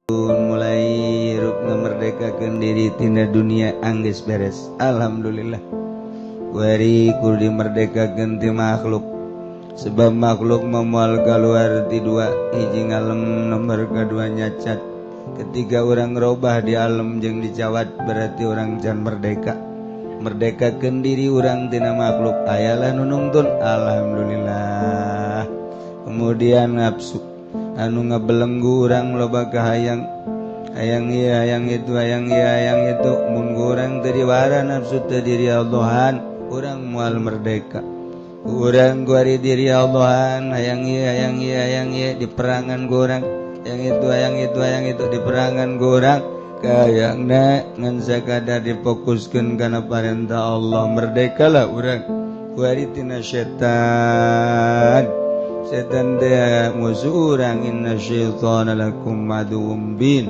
mulai hirup ngamerdekakeun diri tina dunia anggeus beres. Alhamdulillah. Wari kudu dimerdekakeun ti makhluk. Sebab makhluk memual kaluar ti dua, hiji ngalem nomor kadua nyacat. Ketika orang robah di alam jeung dicawat berarti orang can merdeka. Merdekakeun diri orang tina makhluk. Ayalah nu nungtun. Alhamdulillah. Kemudian nafsu anu ngabelenggu urang loba kahayang hayang ieu hayang itu hayang ieu hayang itu mun urang teu diwara nafsu teu diri Allahan urang moal merdeka. Urang kuari diri Allahan hayang ieu hayang ieu hayang ieu diperangan ku urang hayang itu hayang itu hayang itu diperangan ku urang kayangna ngan sakadar difokuskeun kana parentah Allah merdekalah urang kuari tina setan. Setan dia musuh orang, inna syaitana lakum aduwwum bin.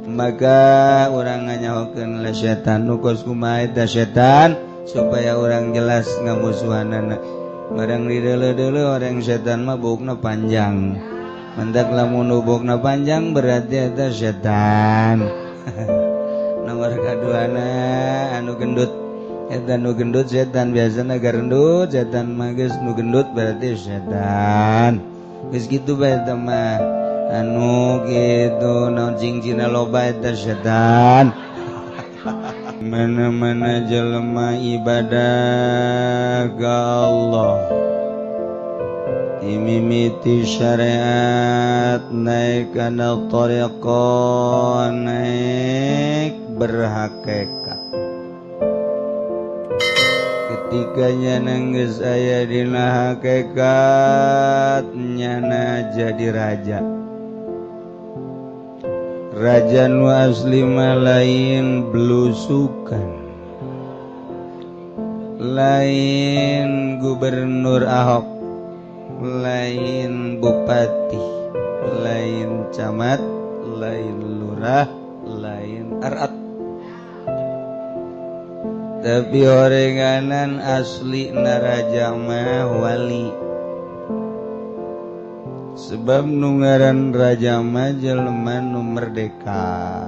Maka orang nganyahokeun la setan nukos kumaha eta setan supaya orang jelas ngamusuhanana. Barang dideuleu-deuleu orang setan mah bukna panjang. Mentak lamun bukna panjang berarti eta setan. Nomor kaduana anu gendut. Eta nu gendut setan biasana garendut setan mah geus nu gendut berarti setan. Geus kitu bae eta mah anu kitu naon cingcina loba eta setan. Mana-mana jelema ibadah ka Allah imimiti syariat naik kana thariqah naik berhakikat. Ketikanya nanggeus aya dina hakikat nyana jadi raja. Raja nu asli mah lain belusukan, lain gubernur Ahok, lain bupati, lain camat, lain lurah, lain arat. Tapi orenganan asli naraja mah wali. Sebab nu ngaran raja mah jelema nu merdeka.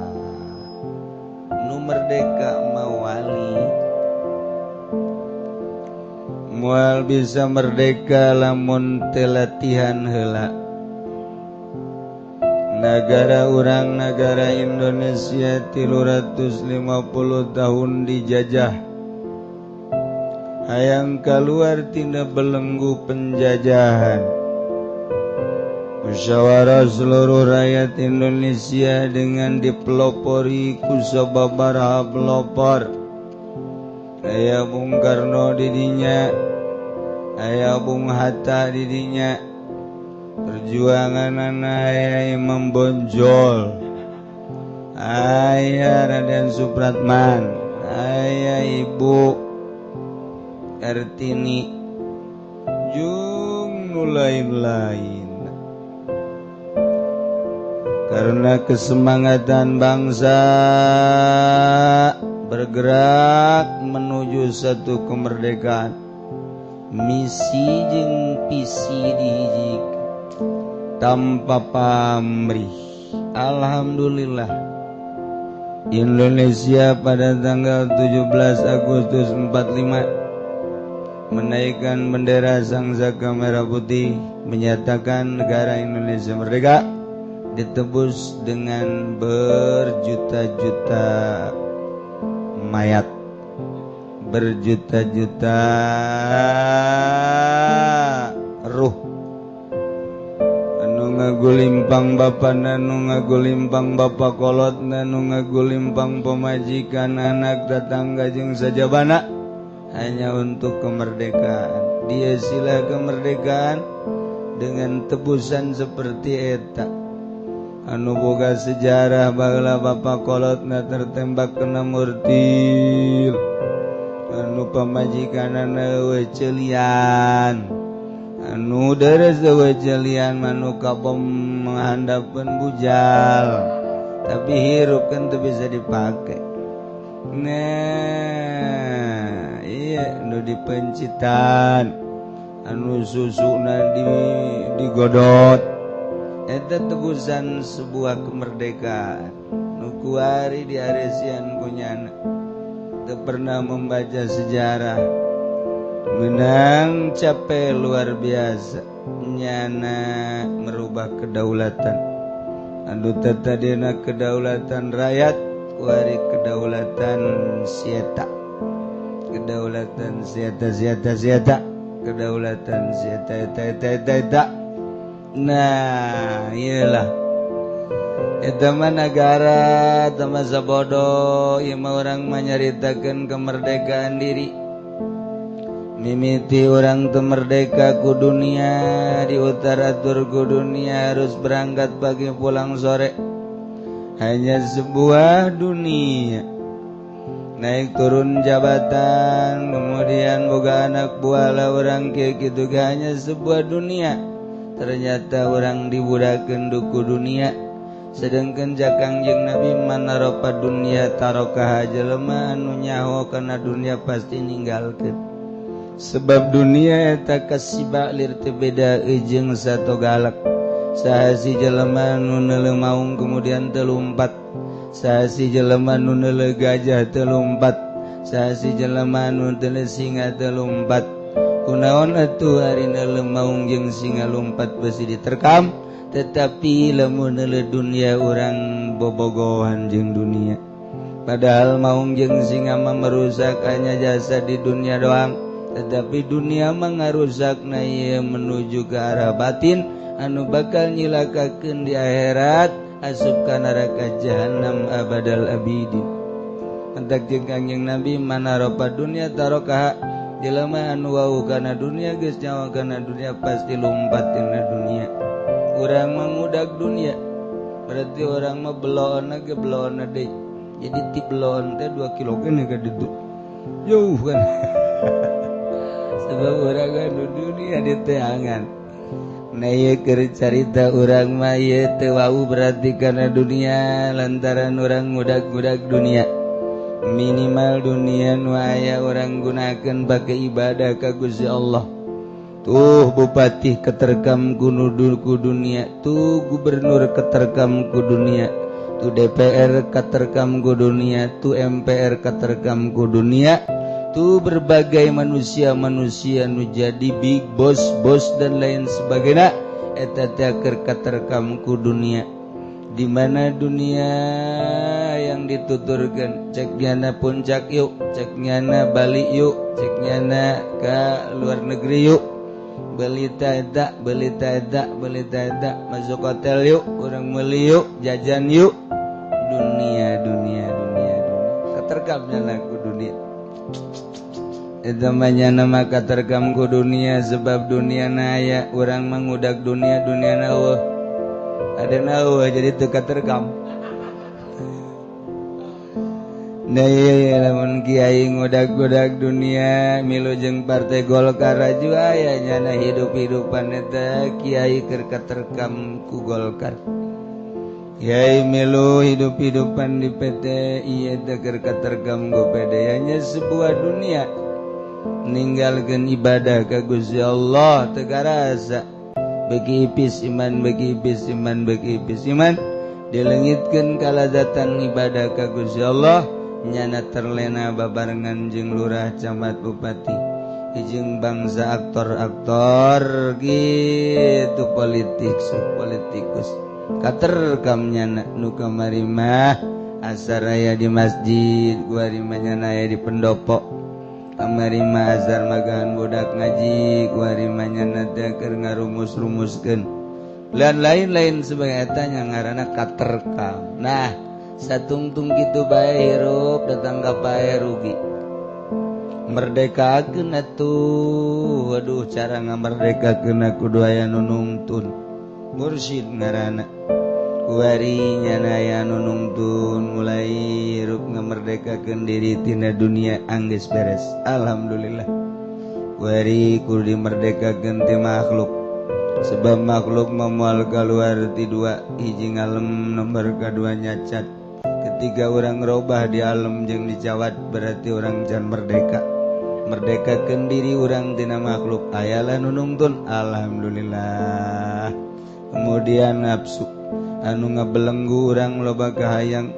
Nu merdeka mah wali. Moal bisa merdeka lamun teu latihan heula. Negara urang negara Indonesia 350 tahun dijajah. Hayang keluar tina belenggu penjajahan. Musyawarah seluruh rakyat Indonesia dengan dipelopori ku sababaraha pelopor. Aya Bung Karno didinya, aya Bung Hatta didinya. Perjuangan anak Imam Bonjol, ayah Raden Supratman, ayah Ibu Kartini, jung nu lain-lain. Karena kesemangatan bangsa bergerak menuju satu kemerdekaan, misi jeung visi dihijikan tanpa pamrih. Alhamdulillah Indonesia pada tanggal 17 Agustus 45 menaikkan bendera Sang Saka Merah Putih, menyatakan negara Indonesia merdeka, ditebus dengan berjuta-juta mayat, berjuta-juta ruh ngagulimpang bapa nanu ngagulimpang bapa kolot nanu ngagulimpang pemajikan anak tetangga jeung sajabana hanya untuk kemerdekaan. Dia sila kemerdekaan dengan tebusan seperti eta anu boga sejarah baheula bapa kolotna tertembak kena murtil, anu pamajikanana we ceelian, anu deres we ceelian manu kabom menghandapkeun bujal tapi hirup kan teu bisa dipake. Nah iya nu dipencitan anu susuna digodot eta tebusan sebuah kemerdekaan nu kuari di aresian kunyana teu pernah membaca sejarah menang capek luar biasa nyana merubah kedaulatan anu tadina kedaulatan rakyat kuari kedaulatan sieta kedaulatan sieta kedaulatan sieta nah iyalah eta mah negara teu masa bodoh ieu mah urang manyaritakeun kemerdekaan diri mimiti orang teu merdeka ku dunia diutar-atur ku dunia harus berangkat pagi pulang sore hanya sebuah dunia naik turun jabatan kemudian boga anak buah lah orang kieu kitu hanya sebuah dunia ternyata orang dibudakeun ku dunia sedangkan Kangjeng Nabi manaropa dunia tarokah jelema anu nyaho kana dunia pasti ninggalkeun sebab dunia eta kasiba lir teu beda jeung sato galak sahasi jelema nu neuleuh maung kemudian teu lumpat sahasi jelema nu neuleuh gajah teu lumpat sahasi jelema nu teu singa teu lumpat kunaon atuh ari neuleuh maung jeung singa lumpat beusi diterkam tetapi lamun neuleuh dunia urang bobogohan jeung dunia padahal maung jeung singa mah merusak hanya jasa di dunia doang tetapi dunia mah ngarusakna ieu menuju ke arah batin anu bakal nyilakakeun di akhirat asup ka neraka jahanam abadal abidin antak jeung Kangjeng Nabi manaropa dunia tarokaha jelema anu wau kana dunia geus nyawa kana dunia pasti lumpat tina dunia urang mah ngudag dunia berarti orang mah beloonna ge beloonna deui jadi ti belon teh 2 kilo kene ka ditu jauh kan sebab urang anu dunia di teangan nah ieu keur carita urang mah ieu teu wau berarti kana dunia lantaran urang ngudag-ngudag dunia minimal dunia nu aya urang gunakeun bage ibadah ka Gusti Allah tuh bupati keterkam ku dunia tuh gubernur keterkam ku dunia tuh DPR keterkam ku dunia tuh MPR keterkam ku dunia tuh berbagai manusia-manusia nu jadi big boss dan lain sebagainya eta teh keur katerkam ku dunia di mana dunia yang dituturkan cek nyana puncak yuk cek nyana Bali yuk cek nyana ke luar negeri yuk beli taeda masuk hotel yuk orang meuli yuk jajan yuk dunia katerkam nyana ku dunia eta nama katerkam ku dunia sebab dunia aya urang mangudag dunia na eueuh ada naeuh jadi teu katerkam nah ieu lamun kiai ngudag-ngudag dunia milu jeung partai Golkar aju aya nyana hidup-hidupan eta kiai keur katerkam ku Golkar kiai milu hidup-hidupan di PT ieu teh keur katerkam ku PD nya sebuah dunia ninggalkeun ibadah ka Gusti Allah teu karasa bagi ipis iman dilengitkeun kalazatan ibadah ka Gusti Allah nyana terlena babarengan jeung lurah camat bupati jeung bangsa aktor gitu politikus katerkam nyana nu kamari mah asar aya di masjid kuari mah nyana aya di pendopo kamari mah azar magahan budak ngaji kuari mah nyana teh keur ngarumus-rumuskeun lan lain-lain sebagai eta nya ngaranna katerkam nah satungtung kitu bae hirup datang ka pae rugi merdekakeun atuh waduh cara ngamerdekakeun kudu aya nu nungtun mursyid ngaranna kuari nyana aya nu nungtun mulai hirup ngamerdekakeun diri tina dunia anggeus beres alhamdulillah kuari kudu dimerdekakeun ti makhluk sebab makhluk memual keluar ti dua hiji ngalem nomor kadua nyacat ketiga orang robah di alam jeung dicawat berarti orang can merdekakeun diri orang tina makhluk ayalah nu nungtun alhamdulillah kemudian nafsu anu ngabelenggu urang loba kahayang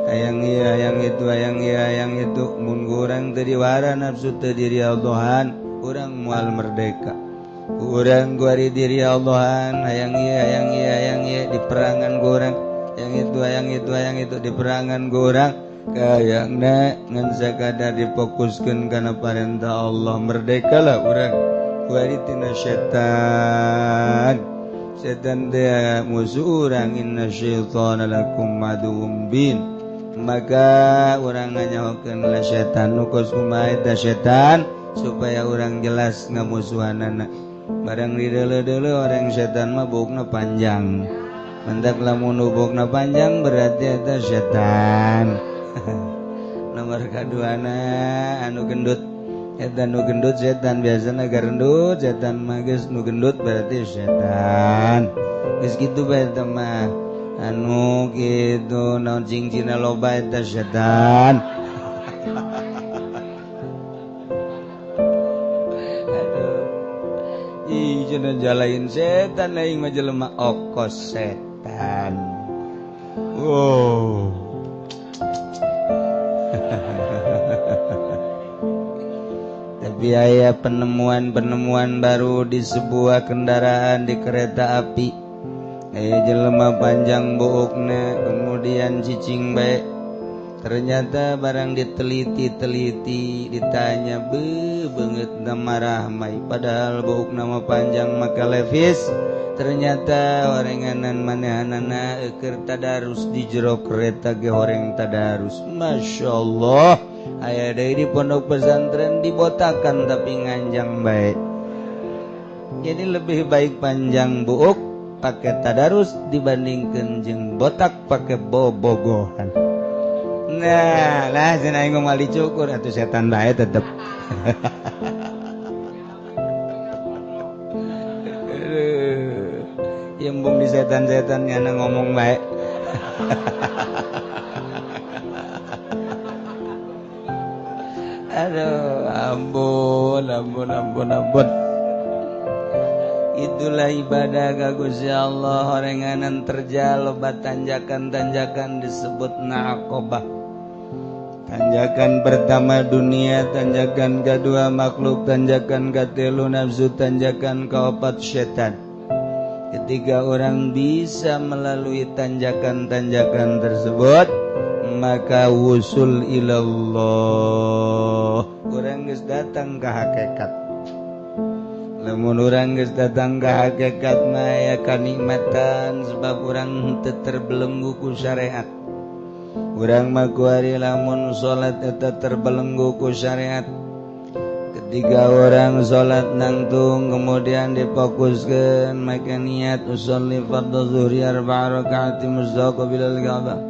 hayang ieu hayang itu mun urang teu diwara nafsu teu diri Allahan urang moal merdeka urang guari diri Allahan hayang ieu di perangan urang hayang itu di perangan urang kayangna ngan sakadar difokuskeun kana parentah Allah merdekalah urang guari tina setan teh musuh urang inna syaitana lakum aduwwum bin maka urang nganyahokeun la setan nu kos kumaha eta setan supaya urang jelas ngamusuhanana barang dideuleu-deuleu orang setan mah bukna panjang mendak lamun bukna panjang berarti eta setan nomor kaduana anu gendut eta nu gendut setan biasana garendut setan mah geus nu gendut berarti setan geus kitu bae eta mah anu kitu naon cingcina loba eta setan aduh ih cenah jalain setan aing mah jelema okos setan wow tapi aya penemuan baru di sebuah kendaraan di kereta api jelema panjang buukna kemudian cicing bae ternyata barang diteliti ditanya beungeut marah mai padahal buukna mah panjang maka levis ternyata orenganan manehanana keur tadarus di jero kereta ge horeng tadarus masyaallah aya deui di pondok pesantren dibotakan tapi nganjang bae jadi lebih baik panjang buuk pakai tadarus dibandingkeun jeung botak pakai bobogohan nah lah cenah aing moal dicukur atuh setan bae tetep yembung di setan-setan nyana ngomong bae aduh ampun itulah ibadah ka Gusti Allah horenganan terjal loba tanjakan-tanjakan disebut naqobah tanjakan pertama dunia tanjakan kedua makhluk tanjakan katelu nafsu tanjakan kaopat setan ketika orang bisa melalui tanjakan-tanjakan tersebut maka wusul ilallah orang geus datang ke hakikat lamun urang geus datang ka hakikat mah aya kanikmatan sebab urang teu terbelenggu ku syariat urang mah kuari lamun salat eta terbelenggu ku syariat ketika orang salat nangtung kemudian difokuskeun make niat usolli fardhu zuhri 4 rakaat mustaqbilal Ka'bah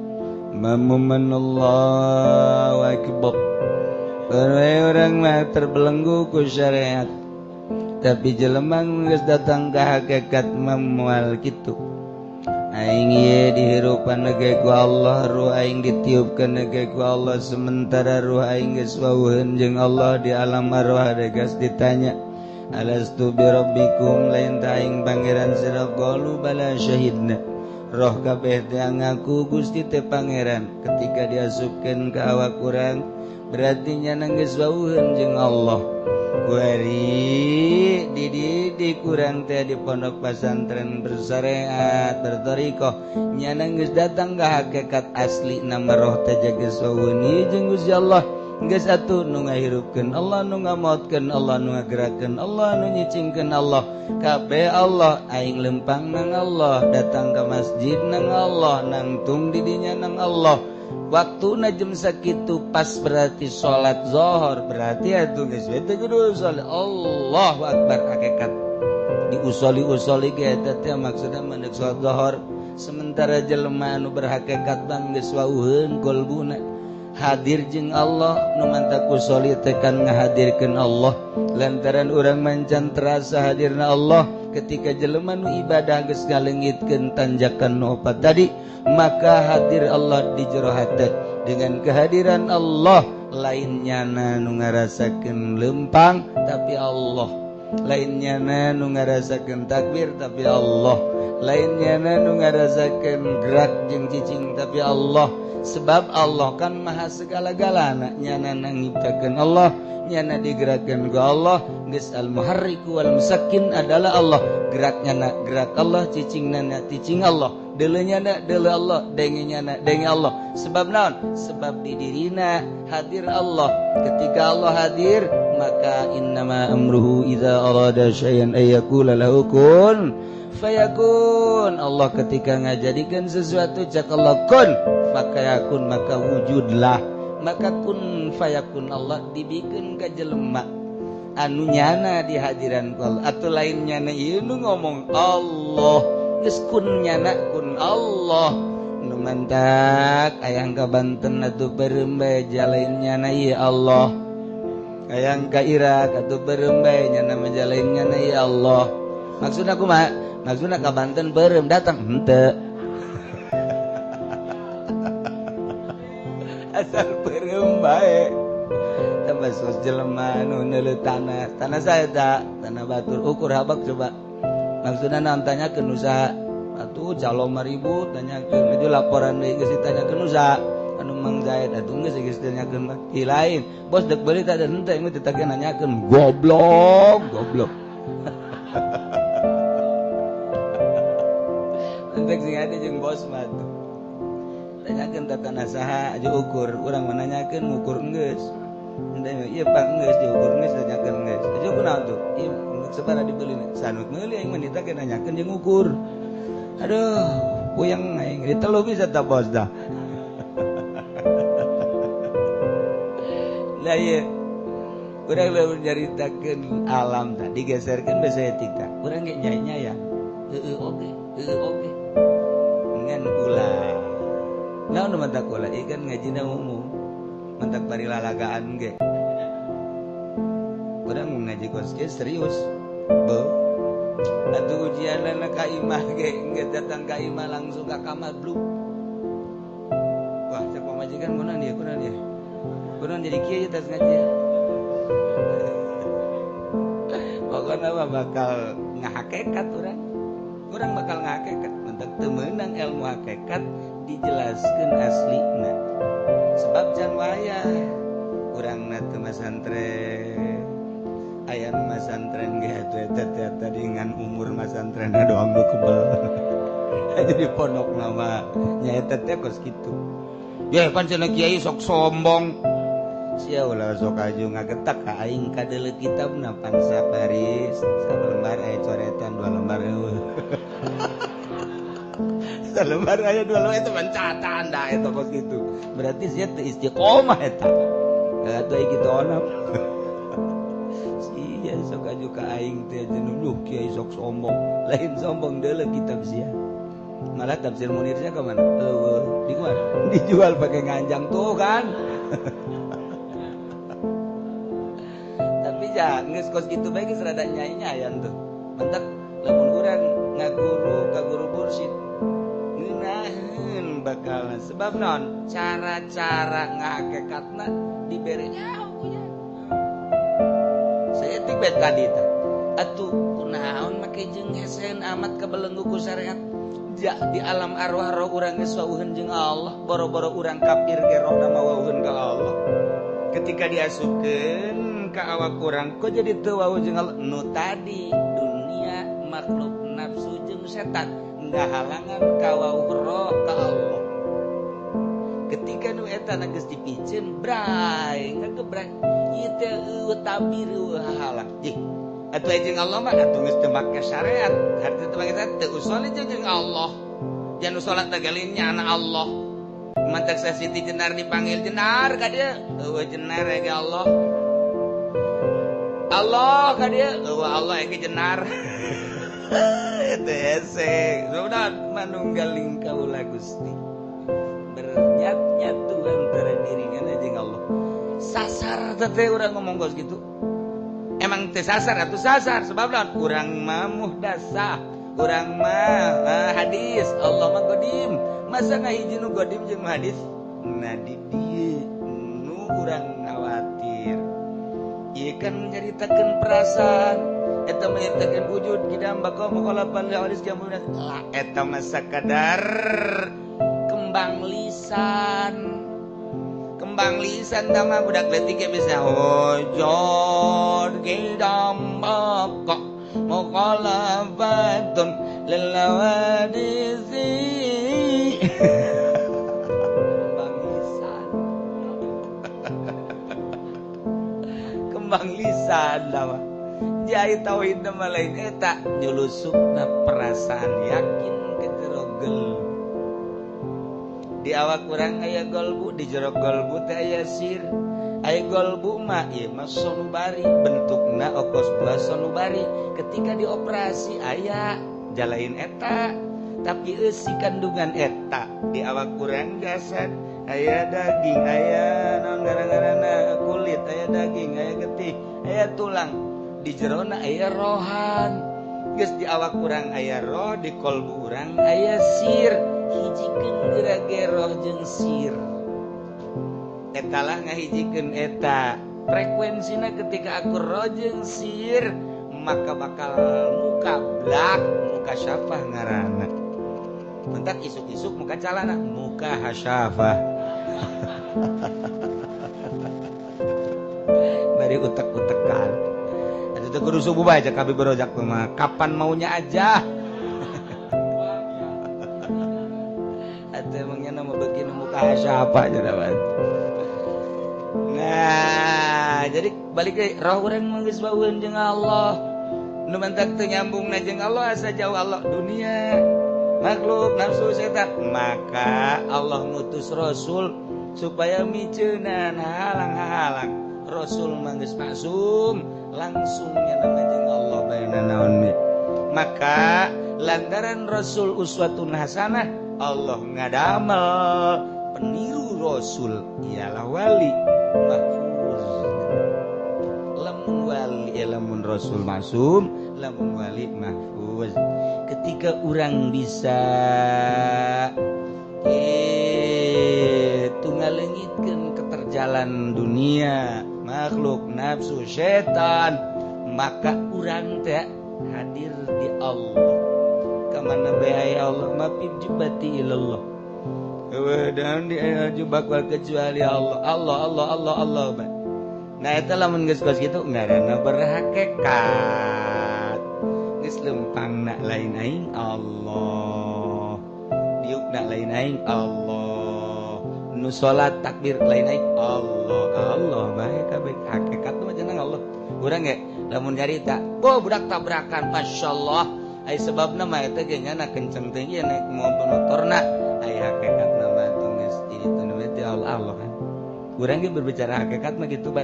Allahu akbar orang mah terbelenggu ku syariat tapi jelema geus datang ka hakikat moal kitu aing ieu dihirupan nege ku Allah ruh aing ditiupkeun nege ku Allah sementara ruh aing geus waweuheun jeung Allah di alam arwah geus ditanya alastu bi rabbikum lain ta aing pangeran sira qalu bala syahidna roh kabeh teh ngaku Gusti teh pangeran ketika diasupkeun ka awak urang berarti nyana geus waweuheun jeung Allah kuari di kurang teh di pondok pesantren bersyariat berthariqah nyana geus datang ka hakikat asli nama roh teh geus waweuheun jeung Gusti Allah geus atuh nu ngahirupkeun Allah nu ngamaotkeun Allah nu ngagerakeun Allah nu nyicingkeun Allah kabeh Allah aing lempang nang Allah datang ke masjid nang Allah nangtung di dinya nang Allah waktuna jam sakitu pas berarti salat zuhur berarti atuh geus we teh kudu salat Allahu akbar hakikat diusoli ge eta teh maksudna mendeuk salat zuhur sementara jelema anu berhakikat bang geus waweuheun qalbuna hadir jeung Allah nu manta kusoli tekan ngahadirkeun Allah lantaran urang mancan terasa hadirna Allah ketika jelema nu ibadah geus ngaleungitkeun tanjakan nu opat tadi maka hadir Allah di jero hate dengan kehadiran Allah lainnya nu ngarasakeun lempang tapi Allah lainnya nu ngarasakeun takbir tapi Allah lainnya nu ngarasakeun gerak jeung cicing tapi Allah. Sebab Allah kan maha segala-galana, nyana ngiptakeun Allah, nyana digerakkeun ku Allah. Geus al-muharriku wal musakkin adalah Allah. Geraknya gerak Allah, cicingna cicing Allah, deuleunya deuleu Allah, dengenya denge Allah. Sebab naon? Sebab di dirina hadir Allah. Ketika Allah hadir, maka innama amruhu idza arada syai'an ayyaqula lahu kun fayakun. Allah ketika ngajadikeun sesuatu cak Allah kun fakayakun, maka wujudlah. Maka kun fayakun Allah dibikeun ka jelema anu nyana di hadiran ku Allah. Atuh lain nyana ieu nu ngomong Allah, geus kun nyana kun Allah. Nu mantak ayang ka Banten atuh beureum bae jalain nyana ieu Allah. Ayang ka Irak atuh beureum bae nyana majalain nyana ieu Allah. Maksudna kumaha? Maksudna ka Banten beureum datang henteu. Asal beureum bae. Tambah sos jelema nu neuleuh tanah saya tak tanah batur ukur habak coba. Maksudna naon tanyakeun usaha atuh calon 5.000 tanyakeun itu laporan deui geus ditanyakeun usaha anu Mang Zaid atuh geus geus tanyakeun mah ti lain bos dek beuli teh henteu mah ditagih nanyakeun goblok entek sing ade jeung bos mah tuh tanyakeun tanah saha aja ukur urang menanyakeun ngukur geus. Iya Pak geus diukur geus tanyakeun geus. Aja kunaon tuh? Ieu sabaraha dibeli sanut meuli aing mah ditagih nanyakeun jeung ngukur. Aduh, puyeng aing. Ditelu bisa ta bos dah. Lah ieu urang lamun nyaritakeun alam tah digeserkeun basa etika. Urang ge nyai-nyai ya. Heeh oge. Ngan ulah. Naon mantak ulah? Ikan ngajina umum. Mantak bari lalagaan ge. Urang ngaji kos ge serius. Atuh ujianna ka imah ge geus datang ka imah langsung ka kamar bluk. Wah, cek pamajikan kunaon dia? Kunaon jadi kieu tas ngaji. Pokona mah bakal ngahakekat urang. Urang bakal ngahakekat mentak teu meunang ilmu hakikat dijelaskeun aslina. Sebab can wayah urang na teu masantren. Aya nu masantren ge atuh tadi ngan umur masantrenna doang nu kebel. Jadi pondok nama nyaeta teh kos kitu. Ya pan cenah kiai sok sombong. Sia ulah sok aju ngagetak ka aing kadeuleu kitabna pan sabaris, salembar aya coretan 2 lembar. Salembar aya 2 lembar eta mencatan dah eta kos kitu. Berarti sia teu istiqomah eta. Atuh ai kitu onam. Sia sok aju ka aing teh jenuh kiai sok sombong. Lain sombong deuleu kitab sia. Malah tafsir Munirnya ke mana? Di mana? Dijual pakai nganjang tuh kan. Tapi ya geus kos kitu bae geus rada nyai-nyayan tuh. Mentek lamun urang ngaguru ka guru mursyid. Ngeunaheun bakal sebab naon? Cara-cara ngahakekatna dibere nyaho. Saya tibet tadi teh. Atuh kunaon make jeung hesen amat kabelenggu ku syariat. Di alam arwah roh urang geus wauheun jeung Allah, boro-boro urang kafir ge rohna mah wauheun ka Allah. Ketika diasupkeun ka awak urang kok jadi teu wauh jeung Allah. Nu tadi dunia makhluk nafsu jeung setan ngahalangan ka wauh roh ka Allah. Ketika nu eta geus dipicen bray ngagebrak ieu teh tabir halang. Atuh jeung Allah mah atuh geus teu make syariat, harta teu make syariat teu usul jeung Allah. Jan salat tagalinnya anak Allah. Mantak sasiti jenar dipanggil jenar ka dieu, eueuh jenar ge Allah. Allah ka dieu, eueuh Allah ge jenar. Eta ese, sudah manunggaling kaula Gusti. Bernyat-nyatu antara dirinya jeung Allah. Sasar teh urang ngomong geus kitu. Emang teu sasar atuh sasar sebab naon urang mah muhdasah urang mah hadis Allah mah godim masa ngahiji nu godim jeung hadis nah di dieu nu urang ngawatir ieu kan menceritakeun perasaan eta mengirtakeun wujud kidam bako mukhalafan li alis jamuna eta mah sakadar kembang lisan tama budak leutik bisa hojor kidam bako mukhalafatun lil awadisi kembang lisan lah jai tauhid nama lain eta nyulusupna perasaan yakin kegerogel di awak kurang aya golbu di jero golbu teh aya sir aya golbu mah ieu mah sonubari bentukna okos buah sonubari ketika dioperasi aya jalain eta tapi eusi kandungan eta di awak kurang jasad aya daging aya naon ngaranna kulit aya daging aya getih aya tulang di jerona aya rohan geus di awak urang aya roh di kolbu urang aya sir hijikeun gerage roh jeung sir eta lah ngahijikeun eta frekuensina ketika akur roh jeung sir maka bakal muka blak muka syafah ngaranna mentak isuk-isuk muka calana muka hasyafah bari utek-utekan itu guru subuh aja kabi berojak mah kapan maunya aja atuh emangnya nama begini muka siapa aja dapat nah jadi balik ke roh urang mah geus baueun jeung Allah nu mentak teu nyambungna jeung Allah asa jauh Allah dunia makhluk nafsu setan maka Allah ngutus rasul supaya miceunan halang-halang rasul manggeus maksum langsungnya nama jeung Allah baeuna naon maka lantaran rasul uswatun hasanah Allah ngadamel peniru rasul ialah wali mahfuz lamun wali lamun rasul maksum lamun wali mahfuz ketika urang bisa tungalengitkeun keterjalan dunia makhluk nafsu setan maka urang teh hadir di Allah kamana bae Allah mapib jubati ilallah dan di jubak wal kecuali Allah nah eta lamun geus kos kitu ngaranna berhakikat geus lempangna lain aing Allah diukna lain aing Allah nu salat takbir lain aing Allah bae kabeh hakikat mah cenah Allah urang ge lamun nyarita budak tabrakan masyaallah ai sebabna mah eta ge nyana kenceng teh ieu naik motorna ai hakikatna mah geus itu namanya Allah kan urang ge berbicara hakikat mah gitu bae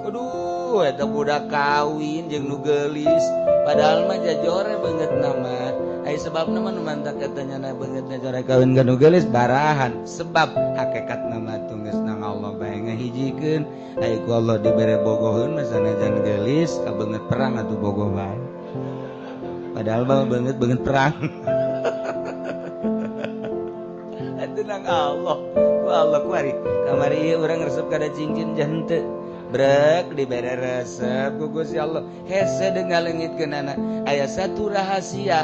aduh eta budak kawin jeung nu geulis padahal mah jajore beungeut nama ai sebabna mah nu mantak eta nyana beungeut jajore kawin ka nu geulis barahan sebab hakikatna mah geus nang Allah bae ngahijikeun ai ku Allah dibere bogoheun mah sanajan geulis ka beungeut perang atuh bogoh bae padahal mah beungeut perang atuh nang Allah ku Allah ku ari kamari ieu urang resep kada cincin jante brek dibere resep ku Gusti Allah hese dengalengitkeun anak aya satu rahasia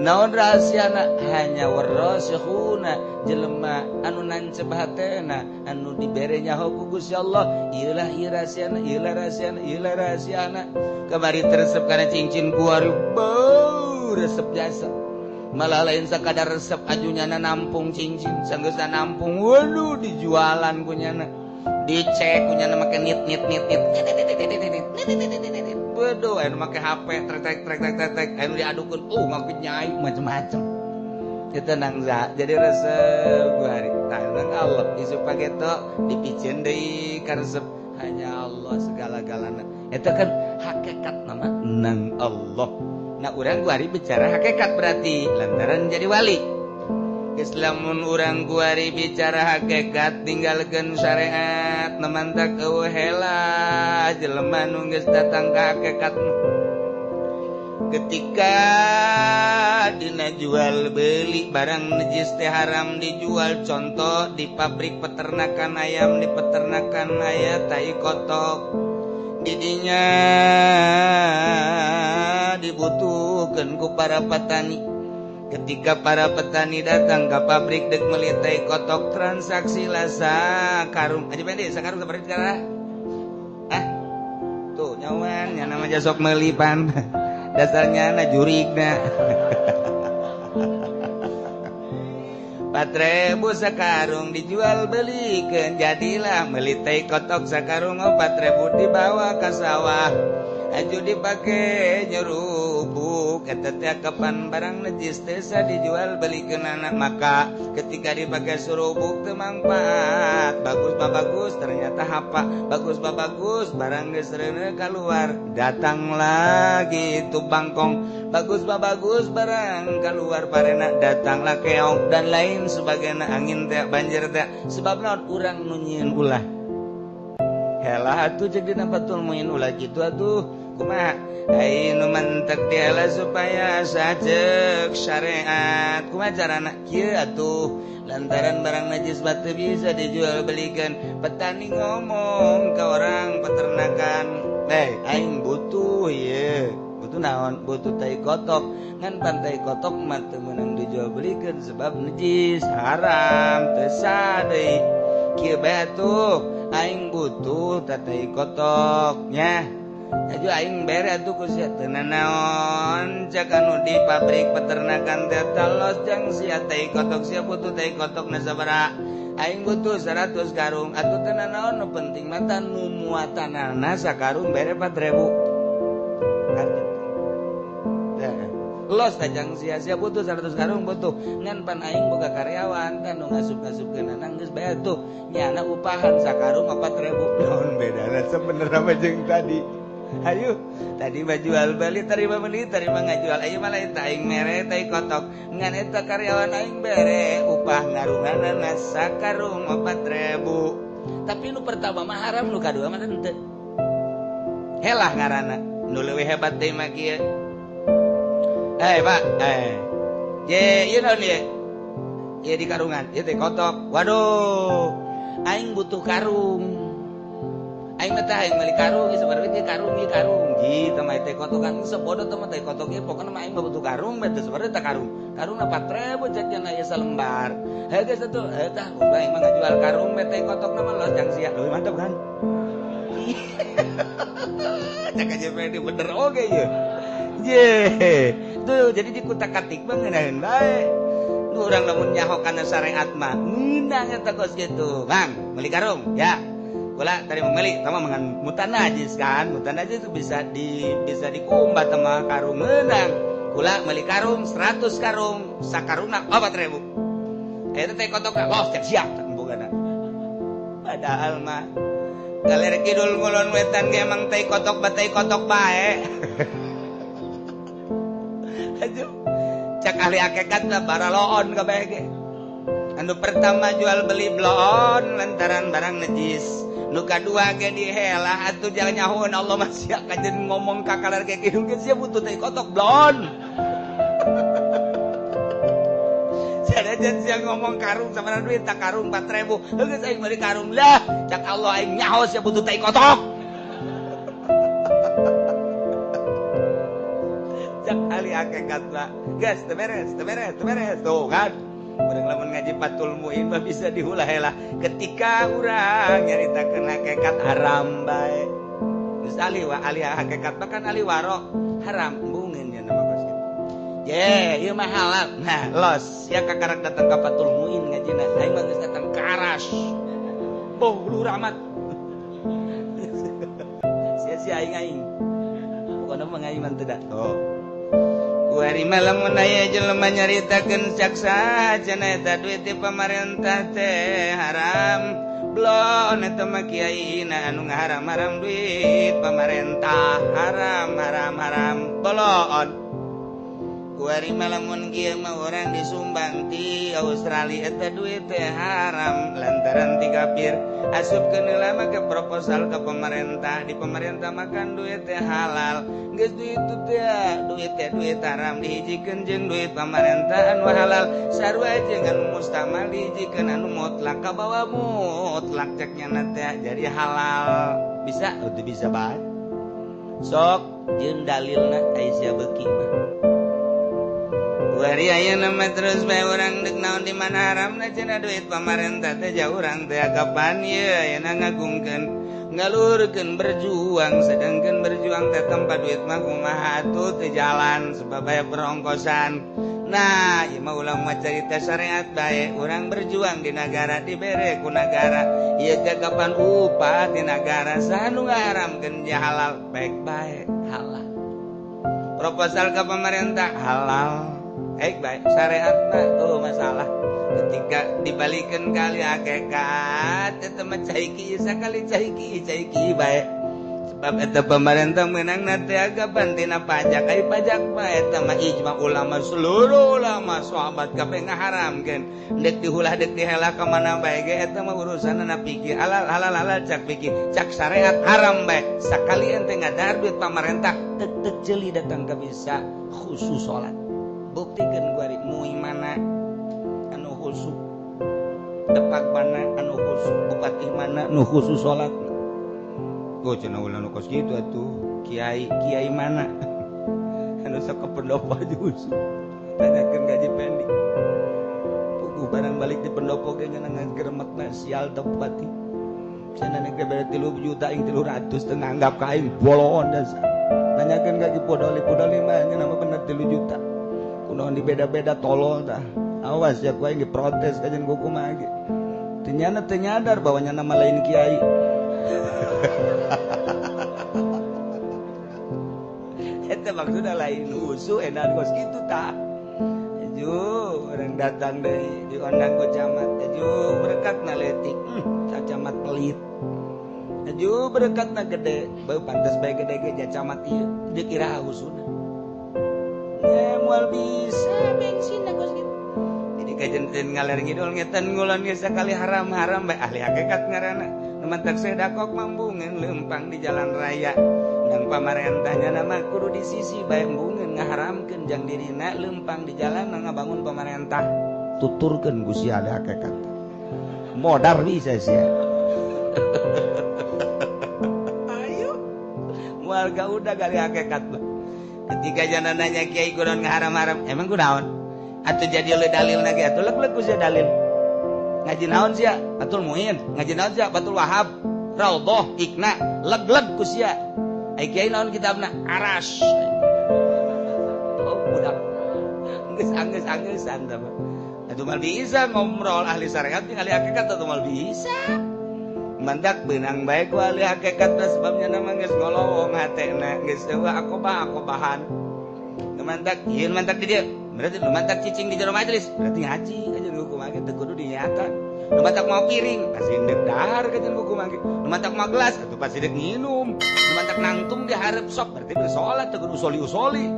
naon rahasiana hanya warasikhuna jelema anu nancep hatena anu dibere nyaho ku Gusti Allah ieu rahasiana kamari resep kana cincin ku ari bau resep jasa malah lain sakadar resep ajunyana nampung cincin sanggeusna nampung waduh dijualan kunyana dicek kunyana make nit waduh anu make HP trek anu diadukeun ngaku nyai macem-macem kita nang jadi resep gua hari nang Allah isu pageto dipicieun deui ka resep hanya Allah segala-galana eta kan hakikat nama nang Allah. Nah urang gua hari bicara hakikat berarti lantaran jadi wali. Geus lamun urang gua hari bicara hakikat tinggalkeun syariat namantak eueuh heula jelema nu geus datang ka hakikat. Ketika dina jual beli barang najis teh haram dijual contoh di pabrik peternakan ayam di peternakan aya tai kotok didinya dibutuhkan ku para petani. Ketika para petani datang ke pabrik dek melitai kotok transaksi lah sakarung aja pendek sakarung seperti sekarang tuh nyawan yang nama jasok melipan dasarnya na jurigna 4.000 sakarung dijual belikan jadilah melitai kotok sakarung 4.000 dibawa ke sawah aju dipakai nyerubuk eta teh kapan barang najis tesa dijual belikan anak maka ketika dipakai surubuk teu manfaat bagus ternyata hapa bagus barang geus reuneu keluar datang lagi itu bangkong bagus barang keluar parena datanglah keong dan lain sebagainya angin teh banjir teh sebab naon urang nu nyieun ulah helah atuh ceuk dina batul muin ulah kitu atuh kumaha ainu mantek dialah supaya sajek syariat kumaha carana kieu atuh lantaran barang najis batu bisa dijual belikan petani ngomong ke orang peternakan aing butuh ieu butuh naon butuh tai kotok ngan pantai kotok mah teu meunang dijual belikan sebab najis haram teu sadeu kieu bae atuh aing butuh tai kotok nya aju aing bere atuh ku sia teu naon cak anu di pabrik peternakan teh talos jang sia tai kotok sia butuh tai kotok na sabaraha aing butuh 100 karung atuh teu naon nu penting mah tan nu muatanana sakarung bere 4.000 kan los tajang sia-sia butuh 100 karung butuh ngan pan aing boga karyawan kan nu ngasup-ngasupkeun anang geus bae tuh nyana upahan sakarung 4.000 naon bedana sebenarnya mah jeung tadi ayo tadi mah jual beli terima ngajual ayo malah eta aing mere tai kotok ngan eta karyawan aing bere upah ngarunganana sakarung 4.000 tapi nu pertama mah haram nu kadua mah henteu helah ngaranna nu leuwih hebat teh mah kieu Pak, ieu naon ieu? Ieu di karungan, ieu teh kotok. Waduh, aing butuh karung. Aing mah teh aing meuli karung, sebenarnya ieu karung. Gitu mah teh kotokan sebodoh teh mah teh kotok ieu pokona mah aing mah butuh karung, teh sebenarnya teh karung. Karungna 4.000 jajan aya salembar. Heuh geus atuh, tah urang aing mah ngajual karung teh kotokna mah los jang sia. Leuwih mantep kan? Cak aja bener oge ieu. Tuh jadi dikutak-katik mah ngeunaheun bae. Nu urang lamun nyaho kana syariat mah ngeunang eta kos kitu. Bang, meuli karung, ya. Kula tadi meuli tama mangan mutan najis kan. Mutan najis itu bisa dikumbat sama karung ngeunang. Kula meuli karung 100 karung, sakarungna 4.000. Eta teh kotokna los cek siap embugana. Padahal mah galer kidul ngulon wetan ge emang teh kotok batai kotok bae. Aduh, cak ahli hakikat lah baraloon kabeh ge. Anu pertama jual beli bloon lantaran barang najis. Nu kadua ge dihelah atuh jangan nyahoeun Allah mah sia kajen ngomong ka kalar ge kieu ge sia butuh teh kotok bloon. Sadajan sia ngomong karung sabaraha duit tak karung 4.000. Geus aing meuli karung lah cak Allah aing nyaho sia butuh teh kotok. Hakikat lah gas teberes tuh kan urang lamun ngaji Fathul Muin mah bisa diulah helah ketika urang nyaritakeun hakikat haram bae geus ahli hakikat bahkan ahli waro haram embungeun nya nama kos ieu mah halal nah los sia kakarak datang ka Fathul Muin ngajina aing mah geus datang ka Arash boh lu rahmat sia-sia aing pokona mah ngaji mah teu da Kuari malam menaya jelema nyaritakeun caksa cenah eta duit ti pamarentah teh haram blon eta mah kiaina anu ngaharam-haram duit pamarentah haram bolon kuari malam mun kieu mah urang disumbang ti Australia eta duit teh haram lantaran ti kafir asupkeun heula mah ke proposal ke pemerintah di pemerintah makan duit teh halal geus duit duit haram dihijikeun jeung duit pamarentah anu halal sarua jeung anu mustamal dihijikeun anu mutlak ka bawa mutlak cek nya teh jadi halal bisa teu bisa bae sok jeung dalilna Aisyah beuki mah wari aya nama terus bae urang deuk naon di mana haramna cenah duit pamarentah teh jauh urang teh kapan ieu ayeuna ngagungkeun ngalurkeun berjuang sedangkan berjuang teh tempat duit mah kumaha atuh teu jalan sebab aya perongkosan. Nah ieu mah ulah mah carita syariat bae urang berjuang di negara dibere ku negara ieu teh kapan upah di negara saha nu ngaharamkeun ja halal baik-baik halal proposal ka pemerintah halal baik syariatna tuh masalah ketika dibalikeun kali hakikat eta mah cai kieu sakali cai kieu bae sebab eta pemerintah meunangna teh agapan tina pajak ai pajak mah eta mah ijma ulama seluruh ulama sahabat kabeh ngaharamkeun deuk diulah deuk dihela ka mana bae ge eta mah urusanna pikir halal cak pikir cak syariat haram bae sakali ente ngadar duit pemerintah teu jeli datang ka bisa khusus salat buktikeun guari muih mana anu khusus depak mana anu khusus bupati mana anu khusus salat go cenah ulah nu kos kitu atuh kiai mana anu sok ke pendopo justru tanyakeun gaji pendek puguh barang balik di pendopo ge ngeunang geremetna sial teu bupati cenah nege bere 3 juta ing 300 teu nganggap ka aing bolon dasar tanyakeun gaji podoli mah nya mah bener 3 juta kunaon dibeda-beda tolol tah awas ya ku aing diprotes ka jeung kumaha ge teu nyadar bahwa nya nama lain kiai eta maksudna lain usuh enak kos kitu tah aju orang datang dari diundang ku camat aju berkatna leutik camat pelit aju berkatna gede beu pantes bae gede ge ja camat ieu dikira usuna ya moal bisa bensin kos kitu jadi kajenteun ngaler ngidul ngetan ngulon ge sakali haram bae ahli hakikat ngaranna nu mantak sedekah mambungeun leumpang di jalan raya dan pamarentahnya nama kudu di sisi bae mbungeun ngaharamkeun jang dirina leumpang di jalan ngabangun pamarentah tuturkeun Gusti ahli hakikat modar bisa sia ayo warga udah gali hakikat ketika jana nanya kiai kunaon ngaharam-haram emang kunaon atuh jadi oleh dalil lagi atuh leg Gusti dalil ngaji naon sia Batul Muin ngaji naon sia Batul Wahab Raudhah Ikna leg ku sia ai kiai naon kitabna Aras oh budak anggeus-anggeus-angeusan tah atuh mal bisa ngomrol ahli syariat jeung ahli hakikat atuh mal bisa mandak beunang bae ku ahli hakikat sebabnya nama geus ngolowong hatena geus eueuh akobahan mantak ieu mantak di dieu berarti nu mantak cicing di jero majelis berarti ngaji aja hukum age teu kudu dinyatakan nu mantak mau piring pasti deuk dahar ka jeung hukum age nu mantak mau gelas atuh pasti deuk nginum nu mantak nangtung di hareup sok berarti bersolat teu kudu usoli-usoli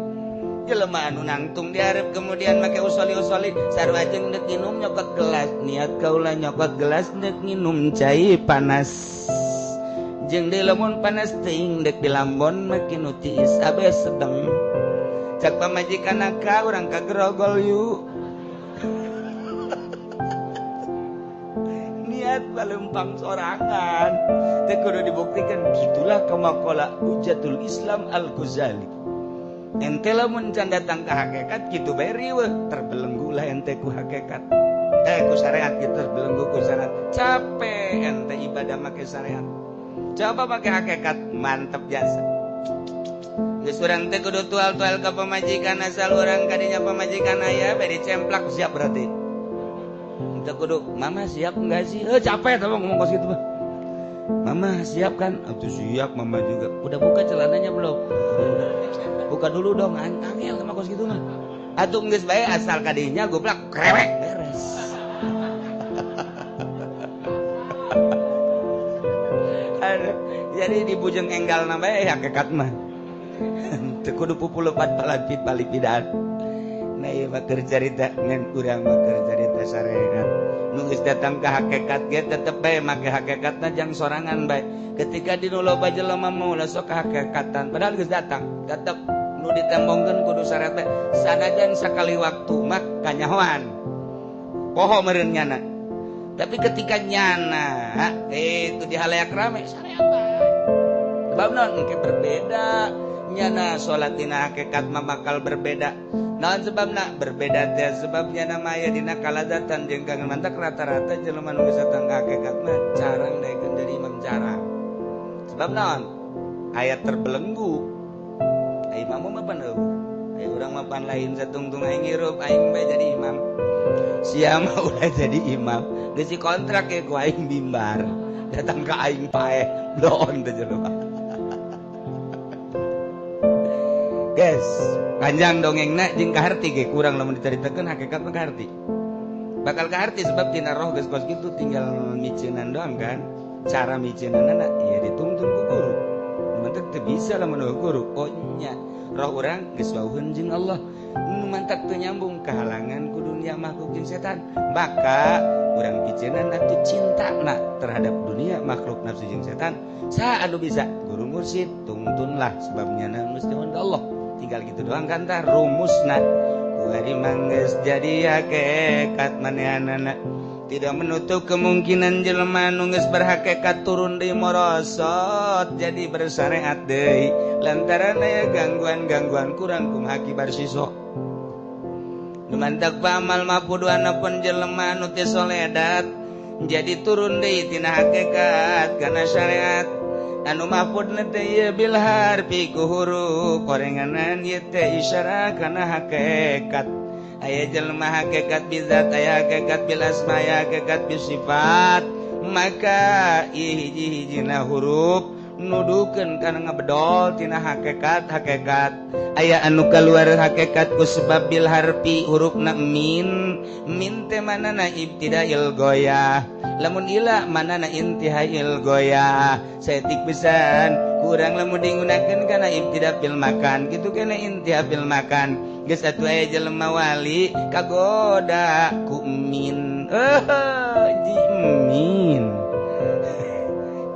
jelema anu nangtung di hareup kemudian make usoli-usoli sarua jeung deuk nginum nyokot gelas niat kaula nyokot gelas deuk nginum cai panas jeung di lamun panas teuing deuk di lambon makin nu tiis abe sedeng cak pamajikan ka urang kagerogol yuk niat palempang sorangan teh kudu dibuktikan gitulah kamakola Hujatul Islam Al-Ghazali ente lamun can datang ke hakikat gitu bae riweuh terbelenggu lah ente ku hakikat ku syariat gitu terbelenggu ku syariat capek ente ibadah make syariat coba pakai hakikat mantep jasa geus urang teh kudu tual-tual ka pamajikan asal urang kadinya pamajikan aya bari cemplak siap berarti. Teu kudu mama siap enggak sih? Capek tah ngomong kos gitu mah. Mama siap kan? Atuh siap mama juga. Udah buka celananya belum? Buka dulu dong angel sama kos gitu mah. Atuh geus bae asal kadinya goblok krewek beres. Aduh, jadi dibujeng enggal na bae hakikat mah. Teu kudu pupulupat palipidaan. Nah ieu mah keur carita ngan urang mah keur carita syariat. Nu geus datang ka hakikat ge tetep bae make hakikatna jang sorangan bae. Ketika dinu loba jelema mau sok ka hakikatan padahal geus datang, tetep nu ditembongkeun kudu syariat bae. Sanajan sakali waktu mah kanyahoan. Poho meureun nyana. Tapi ketika nyana itu di halayak rame syariat bae. sebab naon engke berbeda nyana salat dina hakikat mah bakal berbeda. Naon sebabna berbeda teh sebabnya nama aya dina kalazatan jeung kangen mantak rata-rata jelema nu geus datang ka hakikat mah carang daekeun jadi imam jarang. Sebab naon? Aya terbelenggu. Ai imam mah pan eueuh. Ai urang mah pan lain satungtung aing hirup aing bae jadi imam. Sia mah ulah jadi imam. Geus dikontrak ke ku aing bimbar. Datang ka aing paeh bloon teh jelema. Guys, panjang dongengna jeung kaharti ge kurang lamun dicaritakeun hakikat mah kaharti. Bakal kaharti sebab tina roh geus kos kitu tinggal miceunan doang kan. Cara miceunana ya dituntun ku guru. Mantap teu bisa lamun guru. Oh nya, roh urang geus wauheun jeung Allah. Nu mantap teu nyambung kahalangan ku dunia makhluk jeung setan. Maka urang piceunan atuh cintana terhadap dunia makhluk nafsu jeung setan. Sa anu bisa guru mursyid tuntunlah sebabnya mesti ka Allah. Tinggal gitu doang kan tah rumusna. Kuari manggeus jadi hakikat manehanana. Tidak menutup kemungkinan jelema nu geus berhakikat turun deui morosot jadi bersyariat deui lantaran aya gangguan-gangguan kurang kumaha kibar siso. Nu mantak pamal mapuduana pun jelema nu teu soledat jadi turun deui tina hakikat kana syariat. Anu mahfudna teh ieu bil harfi ku huruf korenganan ieu teh isyarah kana hakikat. Aya jelema hakikat bizat aya hakikat bil asma aya hakikat bil sifat. Maka hiji-hijina huruf nudukeun kana ngabedol tina hakikat. Aya anu kaluar hakikat ku sebab bil harfi hurufna min teh manana ibtidail goyah. Lamun ila manana intihail goyah. Saeutik pisan kurang lamun digunakeun kana ibtida bil makan kitu kana intiha bil makan. Geus atuh aya jelema wali kagoda ku min. Min.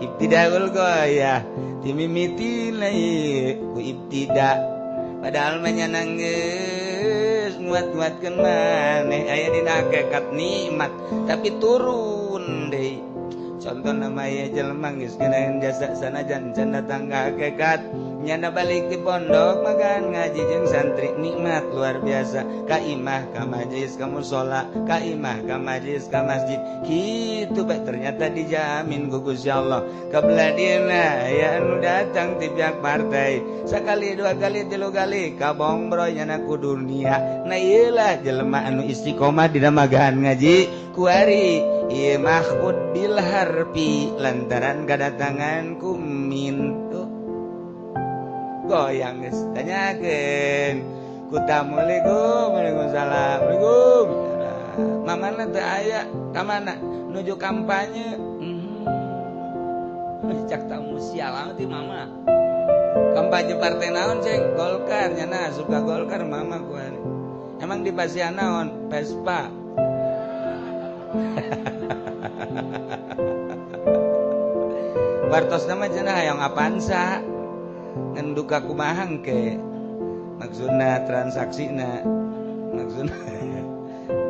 Ibtidaul goyah timimitina ku ibtida. Padahal mah nyanang geus nguat-nguatkeun maneh aya dina hakikat nikmat tapi turun deui. Contoh nama ya jelema geus geunaeun jasa sanajan can datang ka hakikat nyana balik di pondok makan ngaji jeung santri nikmat luar biasa. Ka imah ka majlis ka mushola ka imah ka majlis ka masjid kitu bae ternyata dijamin ku Gusti Allah. Kabladina aya anu datang ti pihak partai sakali dua kali tilu kali kabombro nyana ku dunia. Nah ieu lah jelema anu istiqomah dina magahan ngaji kuari ieu mahfud bil harfi lantaran kadatangan ku min tuh goyang geus tanyakeun ku tamu. Waalaikumsalam. Mamana teu aya ka mana nuju kampanye. Cak tamu sial ti mama. Kampanye partai naon ceng? Golkar nyana suka Golkar mama ku. Emang di pasian naon? Vespa. Wartos nama cenah hayang Avanza ngenduka kumaha engke maksudna transaksina maksudna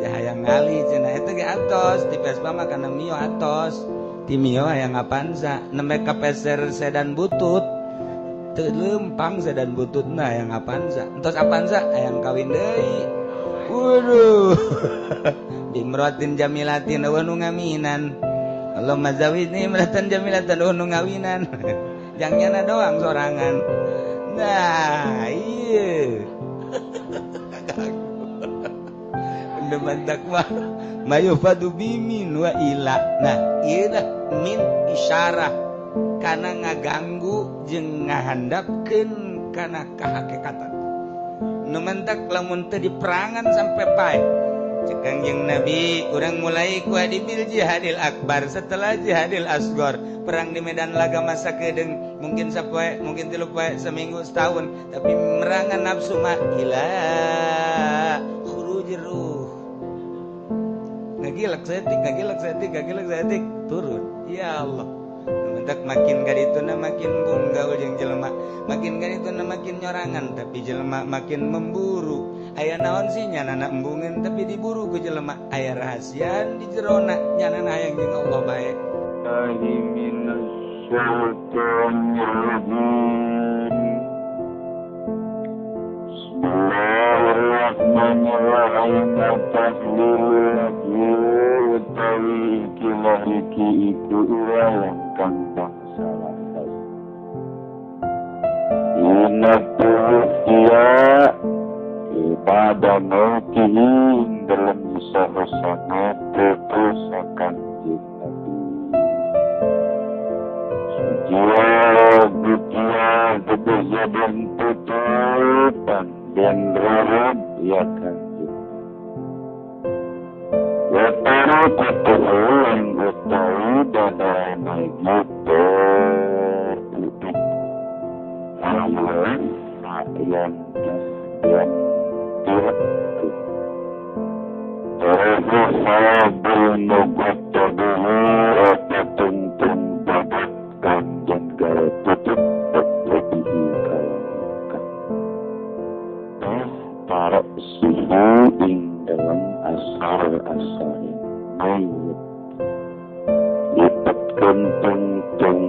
ya hayang ngali cenah eta ge atos di Vespa mah kana mio atos ti mio hayang Avanza nembe ka peser sedan butut teu leumpang sedan bututna hayang Avanza entos Avanza hayang kawin deui. Waduh. Dimratin jamilatin wa nu ngaminan. Allahumma zawidni imratan jamilatan wa nu ngawinan. Jangannya doang sorangan. Nah, iya. Udah mantak mah. Mayufadu bimin wa ila. Nah, iya dah min isyarah kana ngaganggu jeung ngahandapkeun kana kahakikatan. Nu mantak lamun teu diperangan sampai pae. Cek Kangjeng Nabi, urang mulai ku bil jihadil akbar setelah jihadil asgor. Perang di medan laga masa kedeung mungkin sapoe, mungkin 3 poe, seminggu, setahun, tapi merangan nafsu mah ila khurujir ruh. Ngagilak setik turun. Ya Allah. Mentak makin gadituna makin bunggaul jeung jelema, makin gadituna makin nyorangan tapi jelema makin memburu. Aya naon sih nyanana embungeun tapi diburu ku jelema. Aya rahasian di jerona nyanana hayang jeung Allah bae. الشيطان الرجيم بسم الله الرحمن الرحيم Tahlil lagi utawi ikilah iki iku irawan kang bangsa lantas Inatuhya ibadah maukihin dalam sahasana putusakan jin Nabi Sujiwa bukia bebeja dan tutupan dan rarab ya kanjeng Watara kutuhulang utawi dadanay gitu Udik Ayun Ayan Dan Tihat Terasa sabul nugot tabihi Ata tungtung babat Kanjan gara tutup Tabihi kalangkan Tarak suhu ing dalam asar-asarin mayit lipatkan tungtung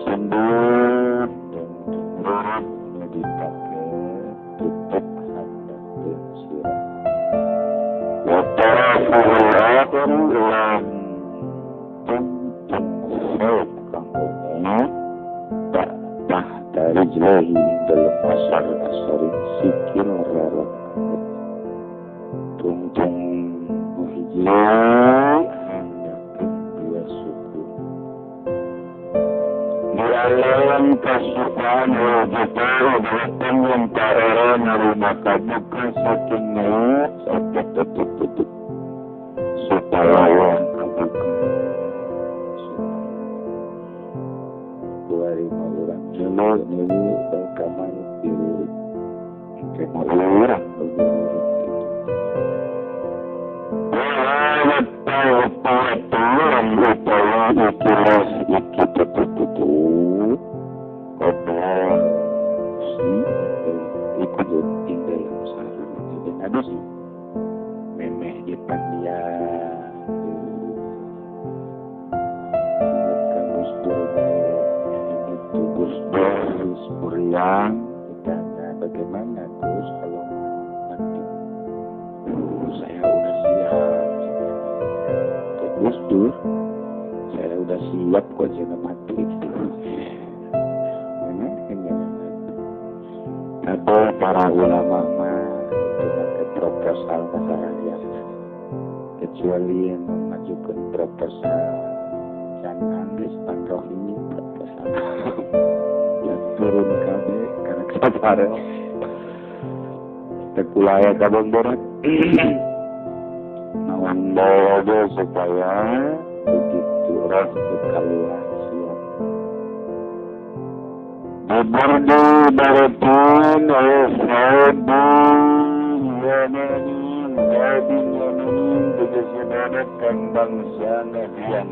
sembur dan rurut dipakai tutup handap dan sirah watarafuhul akhir lan tungtung saub kanggone tak dari jelahi dalam asar-asarin sikil rarat tungtung hijau hendakan dua suku dialayan kasukaan wajibah datang yang ta'era narima kabuka saking naik sakit tutup supaya yang kabuka supaya kuari maurang dulu ini kamar diri kena orang begitu Pengetahuan utawi ikilas iki tutup kodol si ikut tinggal usaha dan ada sih memeh di pandia kamus itu Gus Dur Suriang ditanya bagaimana Gus kalau mati saya udah siap Gus Dur, saya udah siap kok jangan mati. Ada para ulama mah itu pakai proposal masyarakat, kecuali yang mengajukan proposal jangan dispanrohi proposal yang turun kami karena kesabaran tekulaya kabang berat. Nawandawa supaya begitu roh keluar siap. Beberdi baratun sahabu yananin gadin yananin kejesedadatkan bangsa nabian.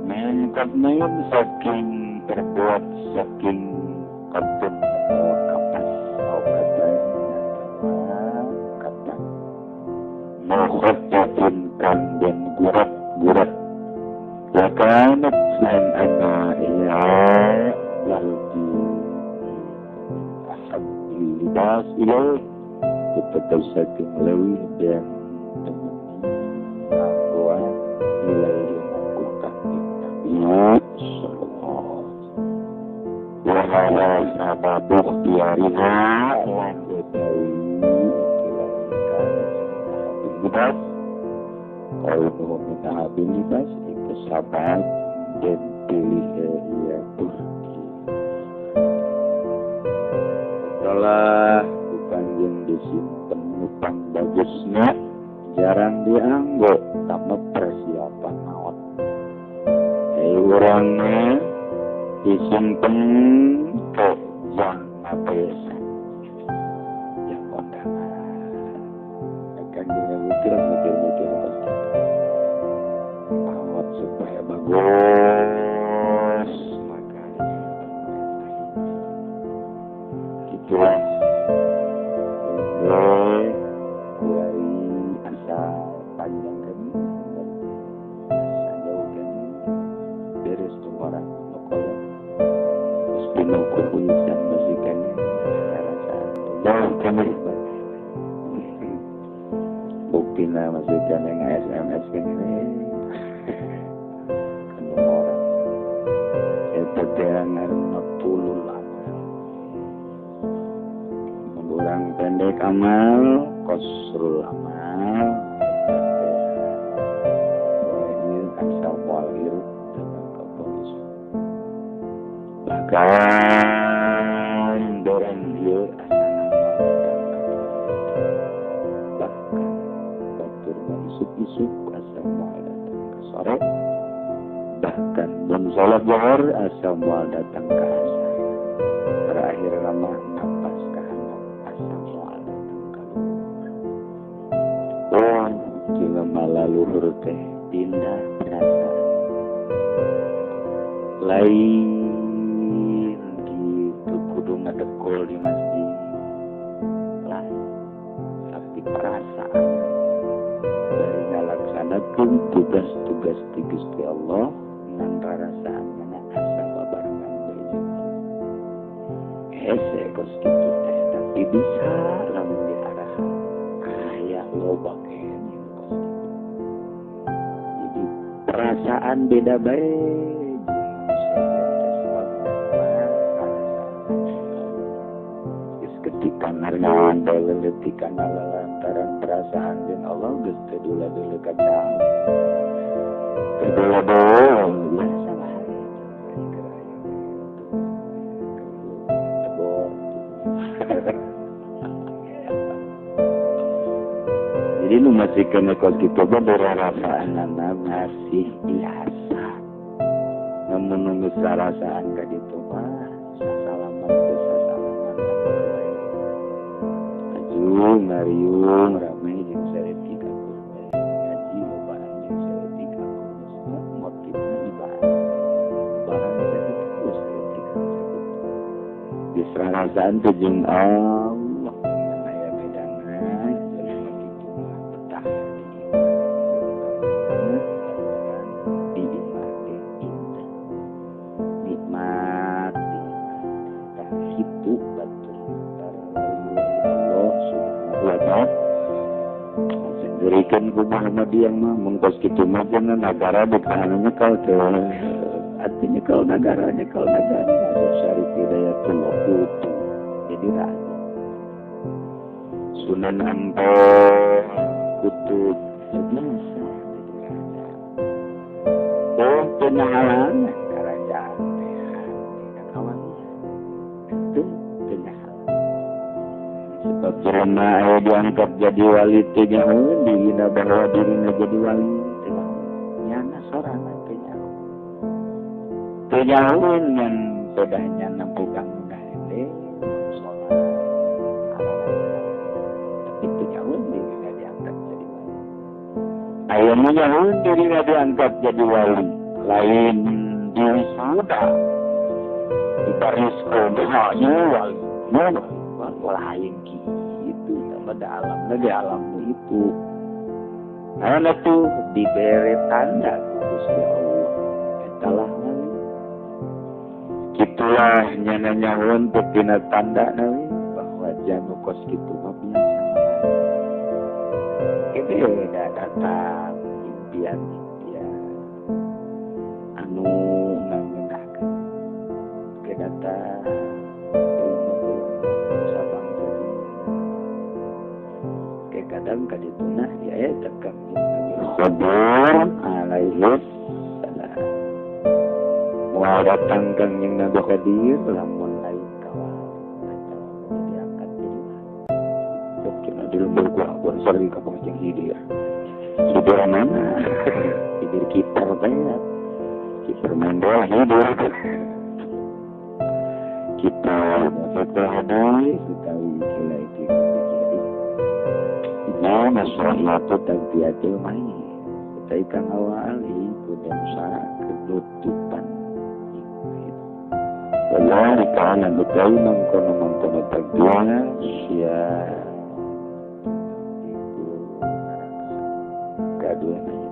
Mengkap na yun saking terbuat saking katun atau kapas atau katan katan. Mukhattafun kan dan gurat-gurat wakanat san anaiya lalti ahad libas ilai tetap saking lewih dan temani akuan ilai mengkukan Nabi sallallahu wahala sababuh tiariha lan utawi libas kalau minta libas itu sahabat dan pilih ia pergi setelah bukan yang disimpan utang bagusnya jarang dianggap sama persiapan naon orangnya disimpan ke yang apa yang kondangan akan mikir pasti awat supaya bagus makanya gitulah kuari asa panjang kan asa jauh kan beres penuh kulisan masikan perasaan jauh kami bukti na masikan yang SMS kan ini penuh orang itu terangan 50 lama mengurang pendek amal kosrul amal asal walhir dengan kepolis bahkan dorang dia bahkan baturnya isuk-isuk asal mual datang ke sore bahkan belum sholat zuhur asal mual datang ke asar terakhir lama napas kehendak asal mual datang ke luhur jika malah luhur teh pindah perasaan lain gitu kudu ngadekol di masjid lain tapi perasaan dari ngalaksanakeun tugas-tugas ti Gusti Allah ngan perasaan mana asa babarengan deui hese kos kitu teh tapi bisa lamun diarahan aya loba kene kos jadi perasaan beda bae ketika narnawan leletikan lantaran perasaan dan Allah geus teu dulu kacau kedua biasa bae jadi nu masih kena kos kitu berarasaanna masih biasa namun nunggu sarasaan ka ditu mah sasalaman teu sasalaman ngariung ramai jeung sareti ka ngaji lobaran jeung sareti ka motifna ibadah lobaran sakitu sareti ka geus sarasaan teh jeung Allah aya bedana jadi kitu mah betah di imah teh indah nikmat tah kitu batur sendirikan ku Muhammadiyah mah mengkos kitu mah jangan negara bukan nyekal teh artinya kalau negara syarif hidayatullah kutu jadi raja Sunan Ampel kutub jadi raja oh penyahalan kerajaan teh kawan itu penyahalan sebab jelema aya diangkat jadi wali teh nyaho dina bahwa dirina jadi wali teh nyana sorana teh nyaho teh nyaho ngan bedanya nampugang ngene salat tapi teh nyaho dirina diangkat jadi wali aya nu nyaho dirina diangkat jadi wali lain diri sudah di baris kodanya wali lain gitu pada alam lagi alammu itu karena tuh diberi tanda Gusti Allah etalah nawi kitulah nyana-nyawan betina tanda nawi bahwa janu kos kitu mah biasa ini udah datang impian anu ngangeunahkeun ke datang kadang kadituna ya tekam Khadir alaihi salam mau datang kang yang Nabi Khadir lamun lain kawan atau diangkat jadi sok kena dulu berkuah sering ka pangcing hidir hidir mana hidir kiper banyak kiper main bola hidir kita setelah hadai utawi kila iki masalah itu tabiatul mai kita ikan awal itu dan usaha kenutupan kalau dikalah betul mengkono tabiatnya sia itu kaduanya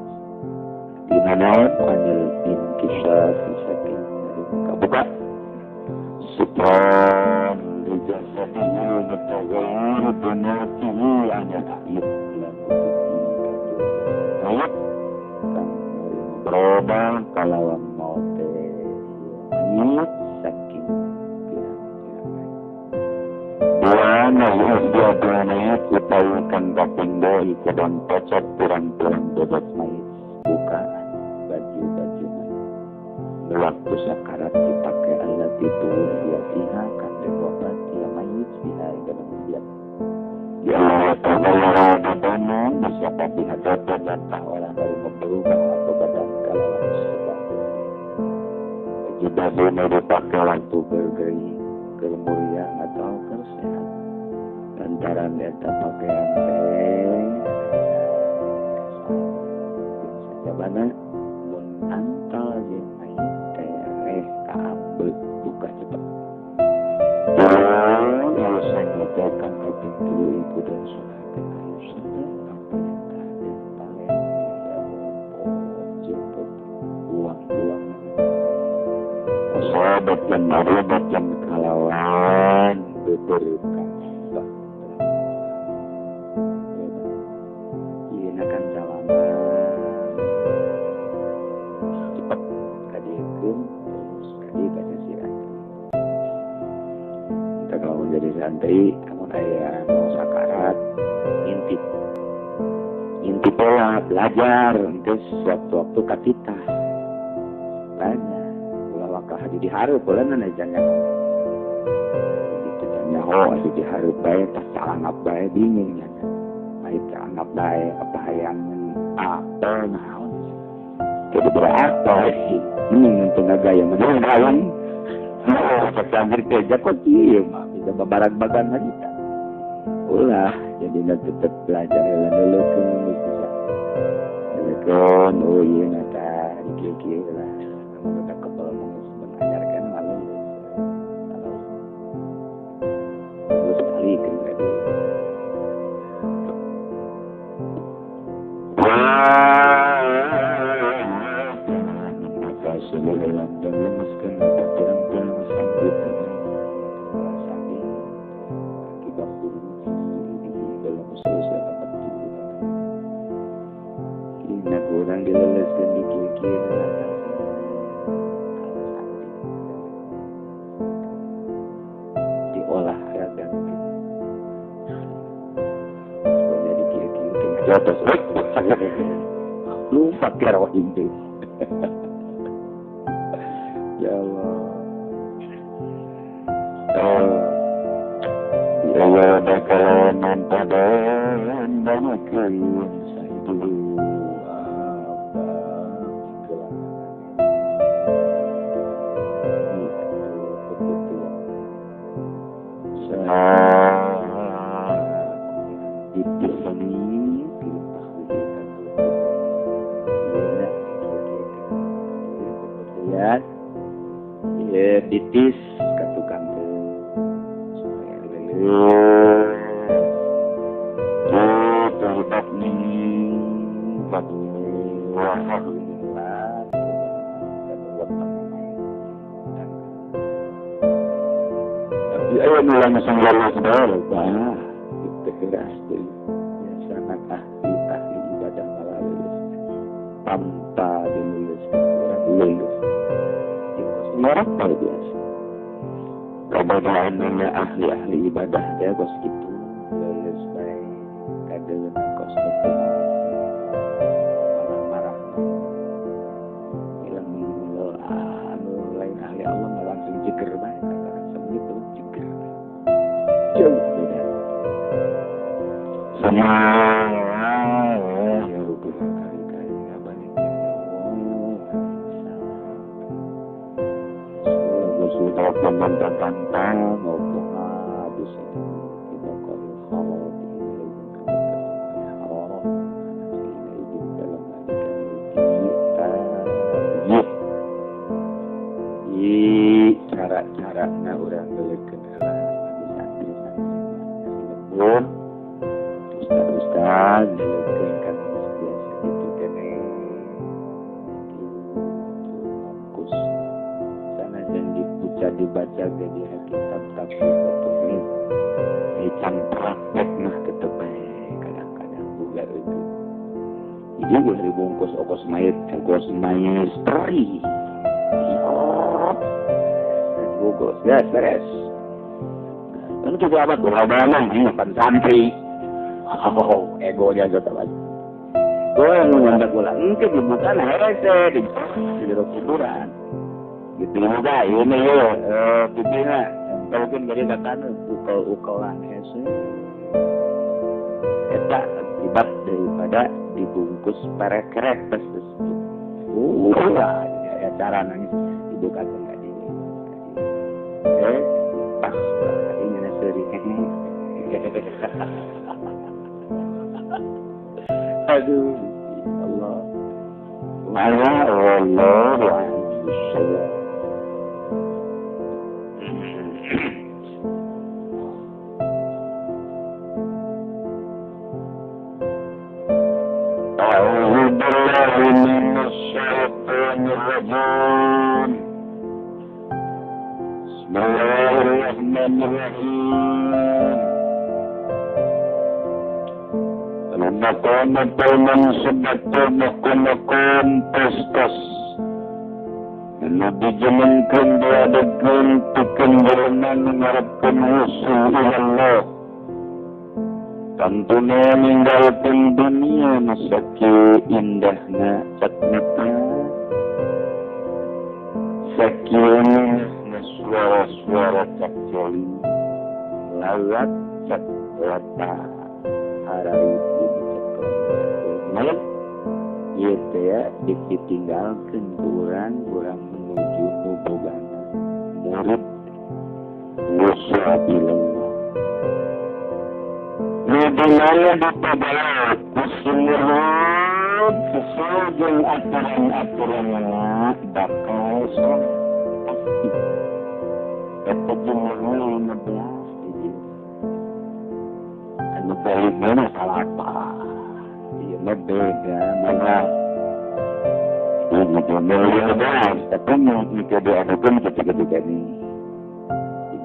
di mana panjang inkisah saking kabuka kalawan maute mayit saking pirang-pirang buana dia mayit utawi kang kapindo ikadon pocot pirang-pirang bobot mayit bukaan baju-baju mayit waktu sakarat dipakai Allah itu dia pihak kan dewabat dia mayit dia dalam dia ya Allah ta'ala bisa pihak dan tak orang dari memberubah atau badan kalawan sebab jika dunia dipakai waktu bergeri kemuliaan atau kesehat lantaran data pakaian sejabana mun antal jeung mayit teh kaambeul buka cepat kalau saya mengucapkan pintu ibu dan saudara ayo saudara apa yang ada paling jemput uang-uang sahabat yang marubat yang kalawan beberkan ini akan selama cepat kadiekeun terus kadi baca sirah kita kalau menjadi santri namun aya mau sakarat inti pola belajar untuk suatu-waktu katita banyak ulah wakah di hareup pola na jangan gitu jangan adi di hareup bae tak calangap bae bingung nya ai calangap bae apa hayang apa naon jadi berapa ini tenaga yang menang sambil kerja kok ieu mah bisa babarag-bagan lagi kan ulah jadi tetap belajar dulu bisa kan oh iya nata dikira lah kamu udah kebal mengajarkan malu kalau terus kali kan tadi maka seluruh dan lemaskan mata terang-terang sambut sambil akibat dalam usaha dapat kini kurang dileleskan di kiri-kiri atas diolah raga sebenarnya di kiri-kiri di atas lupa kira wah ini ya Allah ya Allah bakalan pada nama kalian saya dulu ditis ke tukang supaya lelus terlibat nih alhamdulillah tapi ayo mulai sang lelus bah itu keras deh ya sangat ahli ibadah malah lulus tanpa dilulus lulus orang luar biasa. Kemudian ahli ibadah dia kos gitu, lulus baik, kadang kos itu marah-marah, bilang lain ahli Allah nggak langsung jeger baik, kata langsung itu jeger, jauh beda. Sama ya rukun kali-kali ngabaliknya sudah pembantan maupun habis ini kita kalau haram ini dalam kita cara-cara na orang belikan pun ustaz belikan biasa itu kene fokus sana jangan dibaca jadi kitab tapi betulnya can praktek nah tetap kadang-kadang juga itu Jadi gue dibungkus okos maestri. Bungkus, gas, beres. Kan juga apa? Gula-gula nih, santri. Oh, ego dia jatuh lagi. Gue yang ngantar gula, enggak dibuka hese, di dalam kuburan. Gitu juga, ini ya, pipina. Kalau kan dari datang, ukol-ukolan hese. Eta akibat daripada dibungkus perek-kerek terus. Ya cara nangis dibuka enggak di. Pas ini naseri. Aduh, Allah. Mana Allah wa sallam. A'udzu billahi minasy syaithanir rajim. Bismillahirrahmanirrahim. Nakon sebatul nakon pestos. Nabi jemenkan diadakan tukang jalanan mengharapkan usul Allah. Tentunya meninggalkan dunia masaki indahnya catmata. Sakian suara-suara cakcoli. Lawat caklata harari. Iya ya, ditinggalkan kurang menuju hubungan murid musabilallah. Nudinaya dipabalat kusimurud sesuai aturan-aturannya bakal pasti. Kata jumlah 15 anu balik mana salah apa? Beda mana ini jumlah 15 tapi yang kita diadukan ketika ini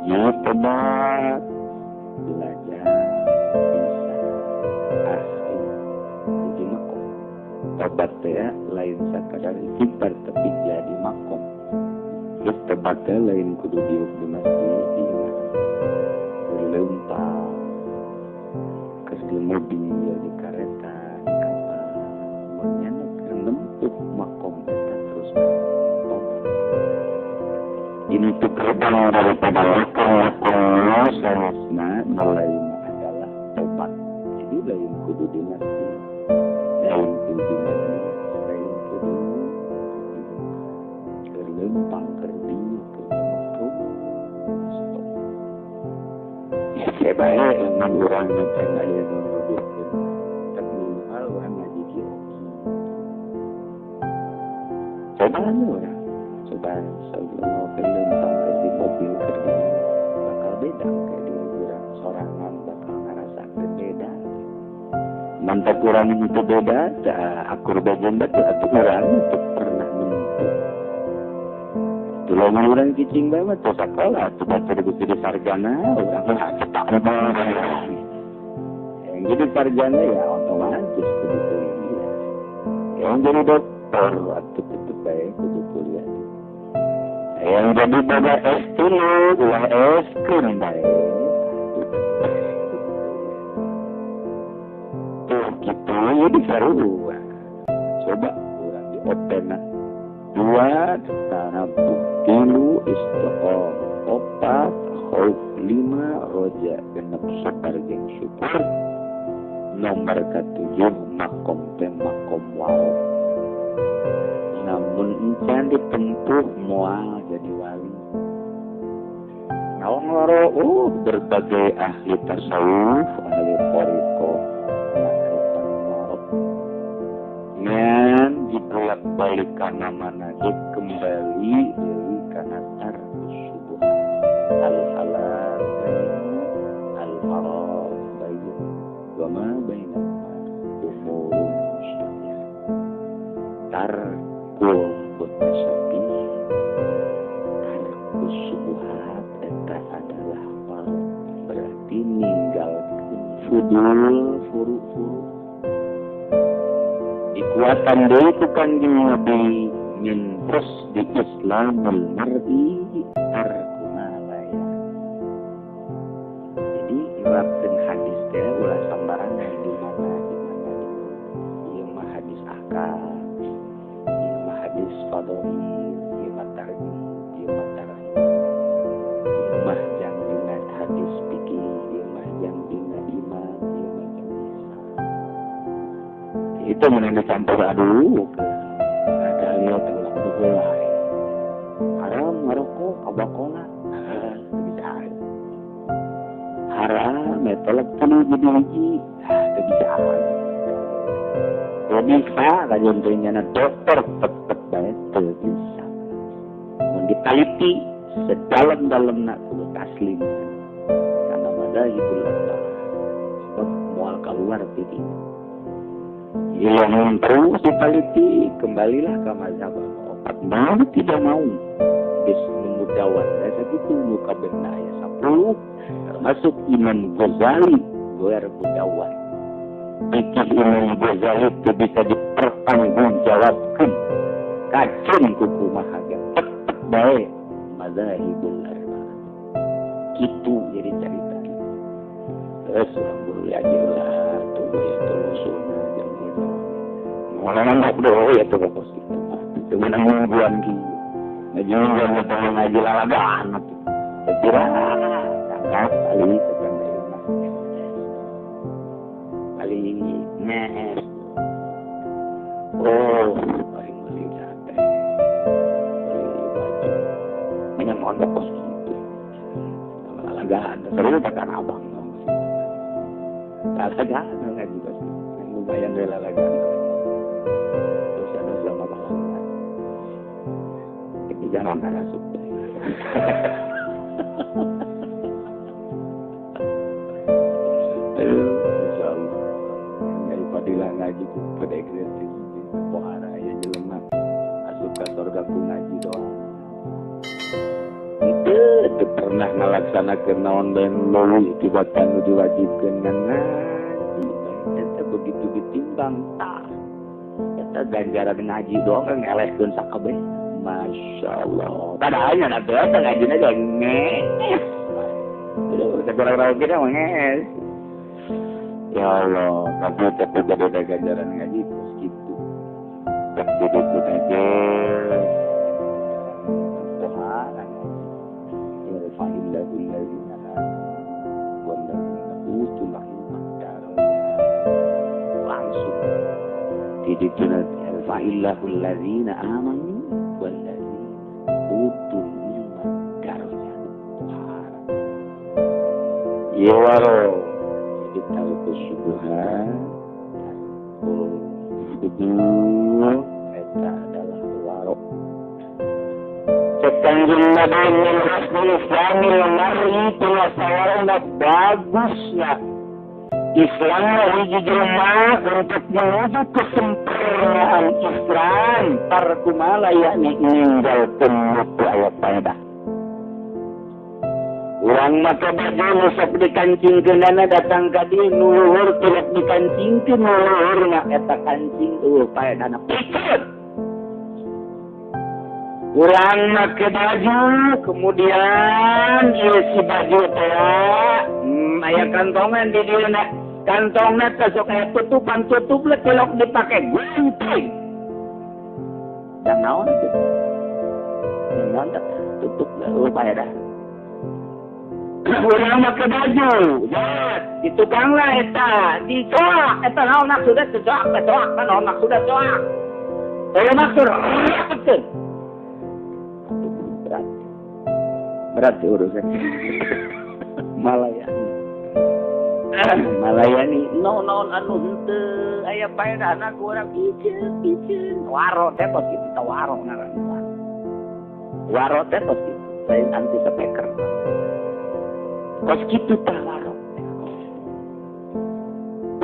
gitu banget belajar bisa asli jadi makom tobat ya lain sekadar istighfar tapi jadi makom terus tobatnya lain kudu diuk di masjid di lempar ke di mobil di kereta ini tuh gerbang daripada makom seharusnya lain adalah tobat. Jadi lain kudu di masjid, lain kudu di masjid, lain kudu kerlempang kerdi kerlempang. Ya sebaik yang orang macam ayah nuduh tapi hal orang ngaji kiri. Coba orang. Coba kalau kelempang ke mobil kerja bakal beda kayak di liburan sorangan bakal ngerasa berbeda. Mantap kurang itu beda, akur bagian betul atau kurang itu pernah menentu. Tulang orang kicing banget tuh sekolah, tuh baca di sarjana orang nggak cetak banget. Yang jadi sarjana ya otomatis kudu kuliah. Yang jadi dokter atau tetep baik kudu kuliah. Yang jadi pada es dulu, uang es krim baik. Tuh gitu, jadi seru. Coba kurang di opena. 2 tanabuh 3 istiqom 4 khauf 5 roja genep sabar jeung syukur. Nomor ke-7 makom makom waro. Namun encan ditempuh mual jadi wali. Naon loro berbagai ahli tasawuf, ahli thariqah, makrifat marab. Ngan dibolak balik kana manajib kembali dari kana tarkus subuh. Al halal bainu, al haram bainu, wa ma bainahuma umurun musytabihat. Tarkul mutasyabbih, tarkus subuhat eta adalah berarti ninggalkeun fudul furu-furu. nyaritakan deui ku Kanjeng Nabi min di Islamul mar'i tarkumalaya. Jadi nyuratkeun hadis teh ulah sambarangan di mana ieu mah hadis akal, ieu mah hadis fadhail, ieu mah targhib, ieu mah tarhib, ieu mah jang dina hadis fikih, ieu mah jang dina iman, ieu mah jang ihsan. Itu mun dicampur aduk ada lihat ulah dihulai. Haram ngerokok kabakola bisa. Haram tolak tuluy jadi hiji teu bisa. Teu bisa lamun teu nyana dokter tetep bae teu bisa. Mun ditaliti sedalam-dalamna kudu taslim. Karena madzhabul arba'ah. Sebab moal keluar ti yang terus ditaliti, kembalilah ke mazhab opat. Mau tidak mau bis memudawan dasar itu muka benda ya 10 termasuk Imam Ghazali goer mudawan. Fikih Imam Ghazali itu bisa dipertanggungjawabkan kacun kuku mahaga tetap baik madzhabul arba'ah. Kitu jadi cerita. Terus orang guru aja lah tuh ya telusur. Orang nak doa ya tu bagus kita. Cuma nak buan ki. Ngaji jangan ngaji lalagan. Kira sangat kali sampai rumah. Kali nes. Oh, paling santai. Baju. Dengan mondok kos gitu. Lalagan. Terus takkan abang. Lalagan ngaji pasti. Lumayan dari lalagan. Jangan masuk. Insyaallah. Dari padilah ngaji ku pada kreatif. Pohara ya jelema asup ka surga ku ngaji doa. Itu pernah ngalaksanakeun naon bae leuwih tibatan nu diwajibkeun ngaji. Eta begitu ditimbang tah. Eta ganjaran ngaji doang kan ngelehkeun sakabeh. Masya Allah. Padahal nak berapa ngajinya aja nges. Sekurang rakyat kita nges. Ya Allah, tapi ada ganjaran ngaji terus gitu. Tapi itu aja. Tuhan, irfa'illahul ladzina wal ladzina utul ilma langsung. Tidak cuma irfa'illahul ladzina amanu utul ilma darahnya Tuhan. Ya waro jadi tahu kesubuhan. Itu eta adalah waro. Sekanjung Nabi min hasbil islamil mar'i tulasawara bagusnya Islam hiji jelema untuk menuju kesempurnaan Islam tarkumala yakni meninggalkan mutu ayat faedah. Urang maka baju nusap dikancingkeunana datang ka dieu nu luhur tulak dikancingkeun nu luhurna eta kancing tuh faedahna pikeun. Urang make baju kemudian ieu si baju teh aya kantongan di dieuna. Kantongnya sok kayak tutupan tutup lah celok dipakai gunting. Yang naon itu? Yang naon tutup lah lupa ya dah. Urang make baju, ya di tukang lah eta, dicoak eta naon maksudnya coak kan naon maksudnya coak. Saya maksud betul. Berat urusan. Malayani non anu henteu aya paedahna ku urang biceun waro teh pos kitu teh waro ngaranna waro teh pos kitu lain anti speaker pos kitu teh waro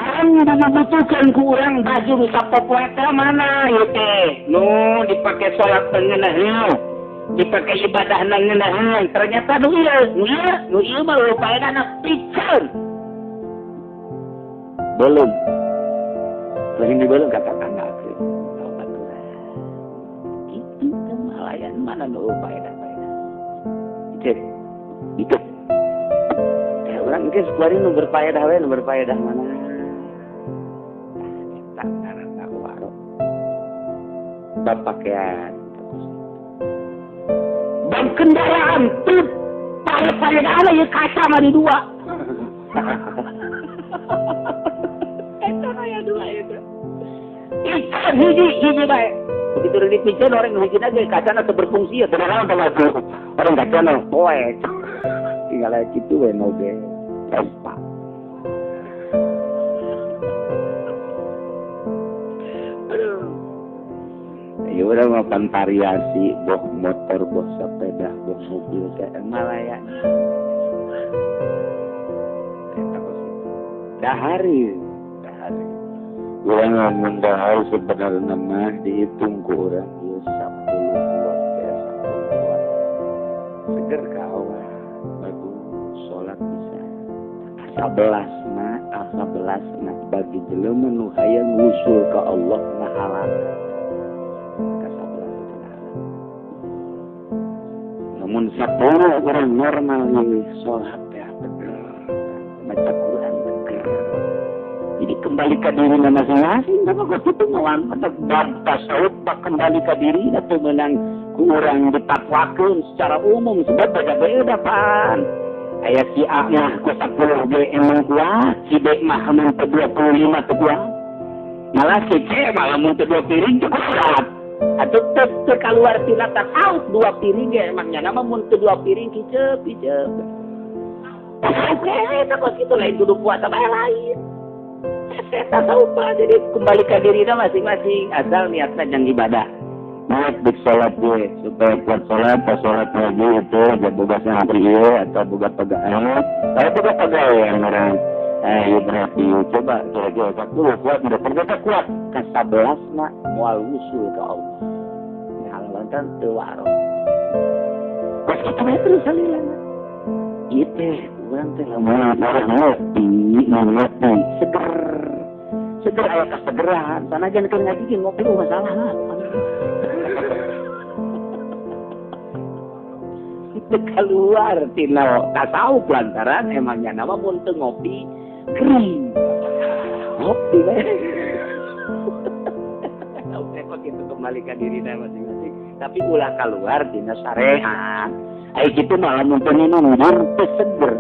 urang dibutuhkeun ku urang baju sapopoe teh mana ieu teh nu dipake salat ngeunah dipake ibadah ngeunah ternyata nu ieu mah paedahna piceun. Belum. Sering di belum katakan enggak. mana nu faedah. Cek. Itu. Orang geus kuari nu berfaedah we, nu berfaedah mana? Eta ngaranna waro. Bab pakaian. Bab kendaraan tuh faedah ya kaca mah di dua. Eta aya dua itu. Ikan hiji bae. Begitu dipicen orang hiji ge kacana teu berfungsi ya, teu naon teh orang kacana poe. Tinggal aja gitu we moge. Vespa. Aduh. Ya udah mapan variasi, boh motor, boh sepeda, boh mobil kayak Malaya. Dahari. Orang ngomong dahari sebenarnya mah dihitung ke orang dia 10 kuat ya 10 kuat. Seger kawan, bagus sholat bisa. Asa belas na bagi jelema nu hayang ngusul ka Allah ngahalang. Kasabelas itu ngahalang. Namun 10 orang normal ini sholat ya bener, baca Quran bener. Jadi kembali ke diri masing-masing. Kenapa kau itu melawan bab tasawuf kembali ke diri atau menang kurang ditakwakan secara umum sebab beda-beda pan. Ayat si A mah ku 10 ge emang kuat, si B mah mun 25 teu kuat. Malah si C malah mun 2 piring teu kuat. Atuh teu kaluar tina tasawuf 2 piring ge emangnya nama mun 2 piring kicep. Oke, takut kitu lain kudu kuat apa lain. Tasawuf jadi kembali ke dirinya masing-masing asal niatnya jangan ibadah. Niat di sholat dia supaya buat sholat, pas sholat lagi itu jadi boga santri atau boga pegawai. Kalau boga pegawai yang orang, berarti coba kira-kira tak dulu kuat, udah ternyata kuat. Ke-11 nak mual usul ke Allah. Ini halaman kan tewaro. Pas kita terus salilan. Itu orang telah mengerti, seger ayat kesegeran. Sana jangan kena ngaji ngopi masalah lah. Itu keluar tina tasawuf lantaran emangnya nama mun teu ngopi kering. Ngopi bae. Repot itu kembali ke diri masing-masing. Tapi ulah keluar tina syariat. Ai kitu malah mun teu minum teu seger.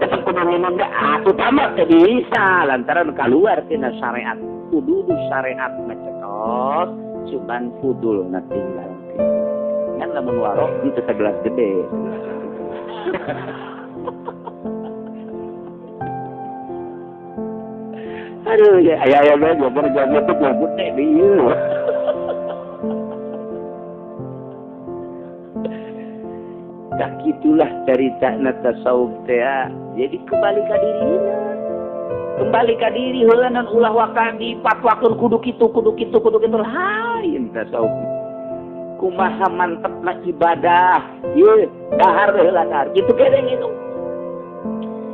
Tetep kudu minum da utama teu bisa lantaran keluar tina syariat. Kudu syariat macekos cuman fudul na tinggal. Kan lamun warok itu segelas gede. Aduh ya aya bae jabar-jabar teh gede dieu. Dah gitulah cerita tasawuf teh. Jadi kembali ke dirinya. Kembali ke diri heula nan ulah wakan dipatwakeun kudu kitu lain tasawuf. Kumaha mantepna ibadah. Ieu dahar heula dahar. Kitu kene nginum.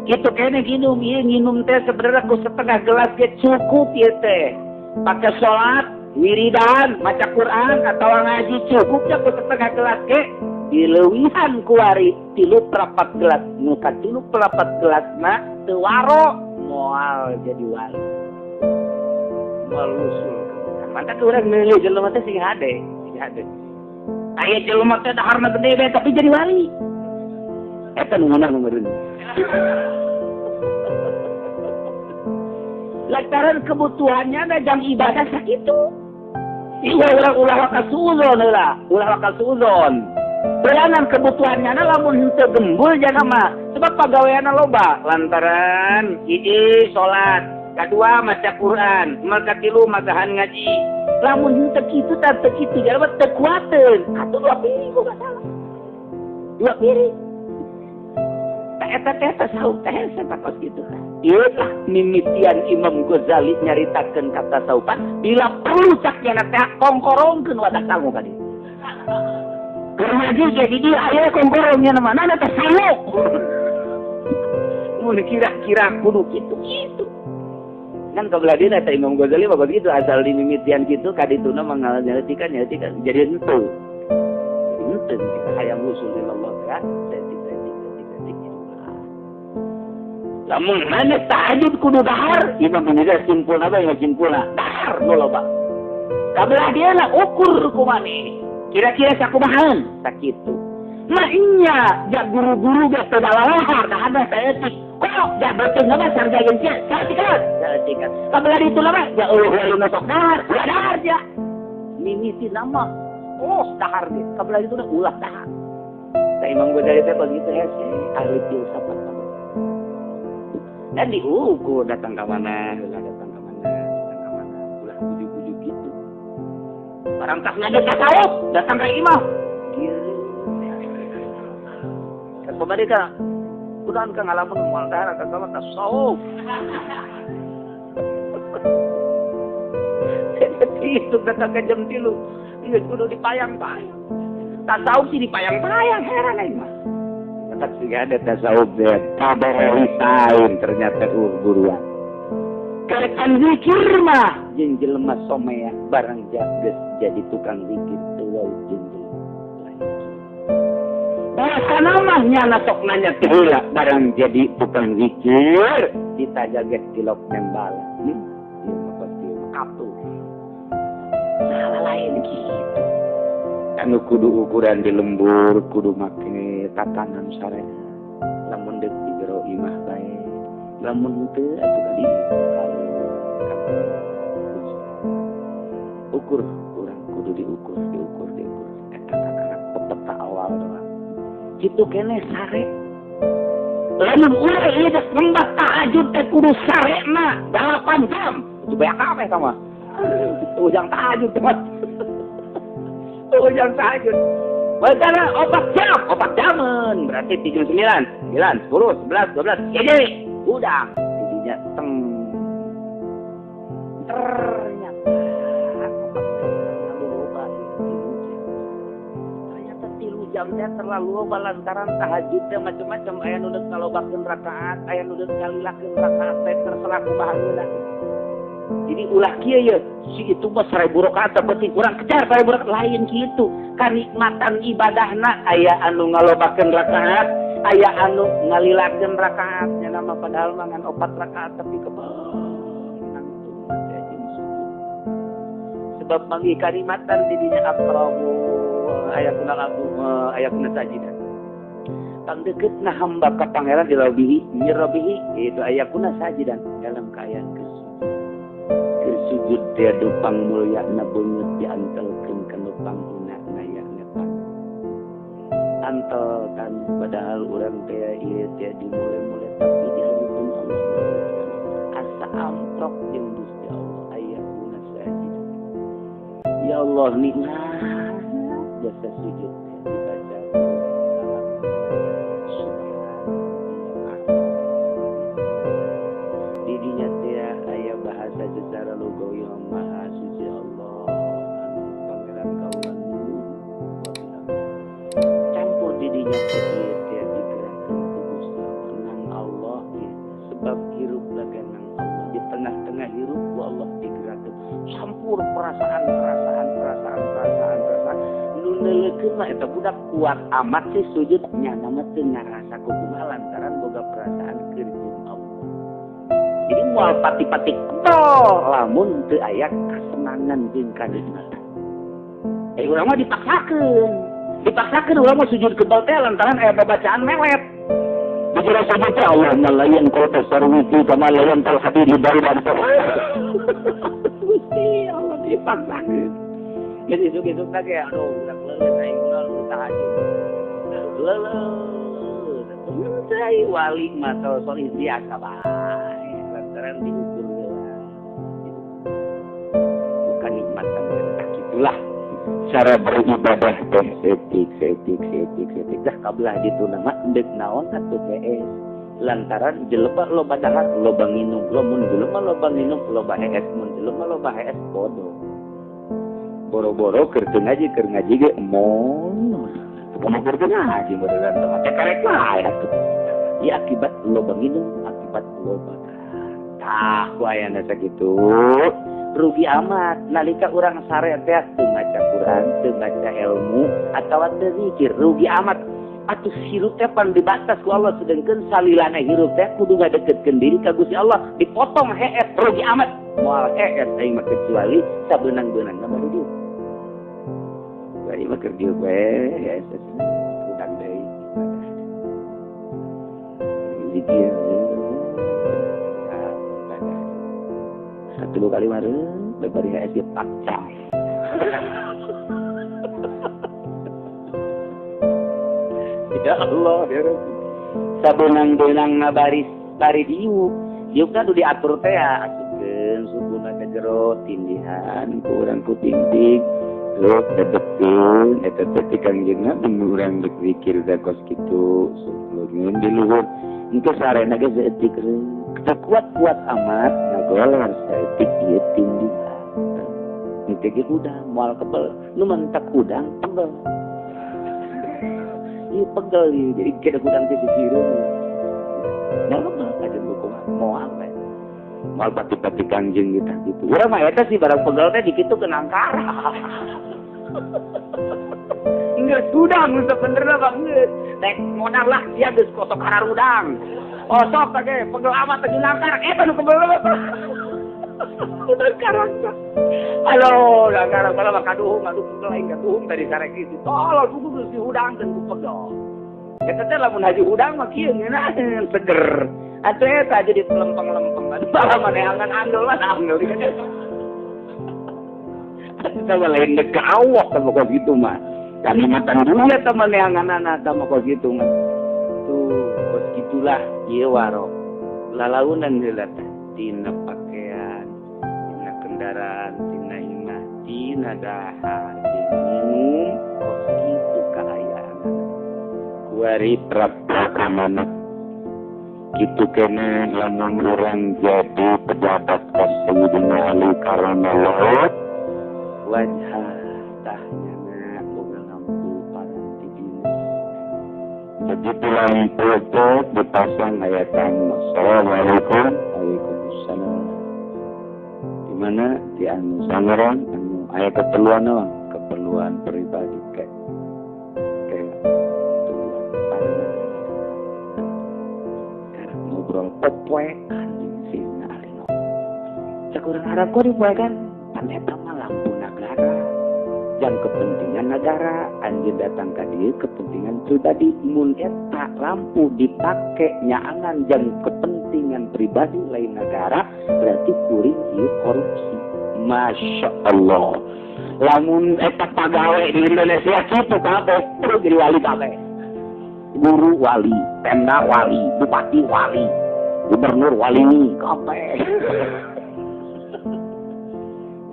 Kitu kene nginum, ieu nginum teh sebenarnya ku setengah gelas ge cukup ieu teh. Pakai salat, wiridan, maca Quran atau ngaji cukupnya ku setengah gelas ge. Dileuwihan kuari 3/4 gelas. Muka 3/4 gelas na teu waro moal jadi wali. Moal usul. Maka urang milih jelema teh sing hade. Aya jelema teh daharna gede bae tapi jadi wali. Eta nu meunang meureun. Lantaran kebutuhannya ada jam ibadah sakitu. Iya ulah wakasuzon heula, ulah wakasuzon. Belanan kebutuhannya lamun henteu gembul jangan mah. Sebab pagaweana loba lantaran hiji salat, kadua maca Quran, nomor katilu magahan ngaji. Lamun henteu kitu tah teu kitu jalma teu kuateun. Atuh 2 piring boga salah. 2 piring. Eta teh tasawuf teh satakos kitu tah. Ieu lah mimitian Imam Ghazali nyaritakeun kata tasawufan bila perlu cak nya teh kongkorongkeun wadah sangu ka dieu. Karena dia jadi dia ayah kongkorongnya nama nana tersaluk. Mau kira-kira kudu gitu. Kan kebeladin ada Imam Ghazali begitu asal dimimitian gitu kadituna mengalami nyetikan jadi ente. henteu kita hayang usul ilallah teh setik lamun mana tahajud kudu dahar imam menira simpul apa yang simpulna dahar nu loba kabelah dia lah ukur kumani kira-kira sakumahan sakitu nah iya jak guru-guru jak pedalahar dah ada setik kok jak betul nama sarja geus satikan kabelah itu lama ya Allah lalu sok dahar ja mimiti nama dahar dia kabelah itu ulah dahar nah imam Ghazali teh begitu hese ahli filsafat dan diukur datang ke mana ulah bujuk-bujuk gitu barang tas ngajak tasawuf datang ke imam kan pemerintah udah kan ngalamun moal darah ke kawan tasawuf itu datang ke jam 3 ini kudu dipayang-payang tasawuf sih dipayang-payang heran aja tak sih ada tasawuf deh kabar risain ternyata guruan kerekan zikir mah jeung jelema somea barang jages jadi tukang zikir teu jeung bahasa namanya sok nanya heula barang jadi tukang zikir ditajaget tilok nembal ieu mah pasti atuh salah lain gitu anu kudu ukuran di lembur kudu make tatanan sare lamun deuk di jero imah bae lamun teu atuh kali kalau ukur urang kudu diukur eta kakak pepeta awal doang kitu keneh sare lamun urang ieu geus nyembah tahajud teh kudu sarena 8 jam itu bae kabeh sama ujang tahajud mah ujang tahajud Bagaimana 4 jaman berarti 7, 9, 10, 11, 12 jadi udah jadinya ternyata 3 jam teh terlalu loba lantaran tahajudnya macam-macam aya nu deuk ngalobakeun rakaat aya nu deuk ngalilakeun rakaat teh terserah kumaha jadi ulah kieu ya si itu mah 1000 rakaat penting kurang kejar 1000 rakaat lain kitu kanikmatan ibadahna aya anu ngalobakeun rakaat aya anu ngalilakeun rakaat nya nama padahal mah ngan 4 rakaat tapi kebeunang sebab manggi kanikmatan di dinya aqrabu ayatuna sajidan kang deuketna hamba ka pangeran dilabihi nyirabihi itu ayatuna sajidan dalam keadaan sujud dia dupang mulia na beungeut diantelkeun ka dupang hina ngaya nepan antelkan padahal urang teh ieu teh dimulai-mulai tapi dihareupeun Allah asa amprok jeung Gusti Allah ayatuna sajid ya Allah nikmat jasa sujud dibaca secara lugawi maha suci Allah pangeran kaulan campur didinya teh digerakkan ke Gusti nang Allah sebab hirup laganang Allah di tengah-tengah hirup ku Allah digerakkan campur perasaan nu neuleukeun mah eta budak kuat amat sih sujudnya nama teu ngarasa kumaha lantaran boga perasaan keur jeung Allah jadi moal pati-pati tol lamun teu aya kasenangan jeung kanikmatan. Urang mah dipaksakeun urang mah sujud kebal teh lantaran aya babacaan melet. Dikira sabut teh Allahumma la yanqata sarwiti kama la yanqal hadid dari dan Gusti Allah dipaksakeun. Jadi sugi-sugi teh aduh udah leuleut aing nu tahajud. Leuleut. Teu wali mah sol biasa bae. Lantaran diukur bukan nikmatan itulah cara beribadah teh etik dah kabelah ditu nama deuk naon atuh geus lantaran jelema loba dahar loba nginum mun jelema loba nginum loba hees mun jelema loba hees bodoh boro-boro keur ngaji ge mon kumaha keur ngaji modern teh karek wae atuh ya akibat loba nginum akibat loba ku ayana sakitu rugi amat nalika urang sare teh teu maca Quran, teu maca ilmu atawa teu zikir, rugi amat. Atuh hirup teh pan dibatas ku Allah sedengkeun salilana hirup teh kudu ngadeketkeun diri ka Gusti Allah, dipotong heet rugi amat. Moal heet aing mah kecuali sabeunang-beunangna bari dieu. Bari mah keur dieu we ya udang deui. Zikir satu kali mareuh bari heet dia pakca. Ya Allah, ya Rabbi. Sabeunang-beunangna bari diuk. Diukna tu diatur teh asupkeun sukuna ka jero tindihan ku urang ku tingting. Terus dedekeun eta teh ti Kangjengna mun urang rek zikir da kos kitu supleun di luhur. Engke sarena ge saeutik reung. Kita kuat-kuat amat ngagoler saeutik ieu tindihan. Engke ge udang moal kebel. Nu mentak udang tebel. Iya pegel ya, jadi kita kudang teh sisireun. Malah mah aja dukungan moal we. Moal bati-bati Kangjeng gitu. Urang mah eta sih barang pegel teh dikitu keun angkara. Enggak udang sebenarnya banget. Nek modal lah dia geus kosok karar udang. Kosok teh pegel amat teh angkara eta nu kebel. Udah karangka. Halo, udah karang kalau mah kaduhung, aduh pegel aing kaduhung tadi sarek kitu. Tolol kudu si udang dan ku pegel. Eta teh lamun haji udang mah kieu ngeunah seger. Atuh eta jadi lempeng-lempeng. Malah maneangan andol lah andol. Kita lain dek awak sama kos gitu mah. Kalimatan dulu ya teman neanganana sama kos gitu mah. Tuh kos gitulah ieu waro. Lalaunan heula teh dina pakaian, dina kendaraan, dina imah, dina dahar, dina minum, kos kitu kaayaan. Kuari prapta kamana. Kitu kene lamun urang jadi pejabat kos Sayyidina Ali karana laut wajah tahnyana boga lampu paranti dina. Begitu lampu itu dipasang ayat tamu. Assalamualaikum. Waalaikumsalam. Di mana di anu sangaran anu ayat keperluan doang, keperluan pribadi kayak keperluan pandangan. Karena ngobrol pepoekan di sini alino. Sakurang harap kau dipoekan pan eta mah lampu negara. Dan kepentingan negara anjir datang ke dia kepentingan pribadi mun eta lampu dipake nyaangan dan kepentingan pribadi lain negara berarti kuring ieu korupsi. Masya Allah. Lamun eta pagawe di Indonesia kitu kabeh terus jadi wali kabeh. Guru wali, Pemda wali, bupati wali, gubernur wali kabeh.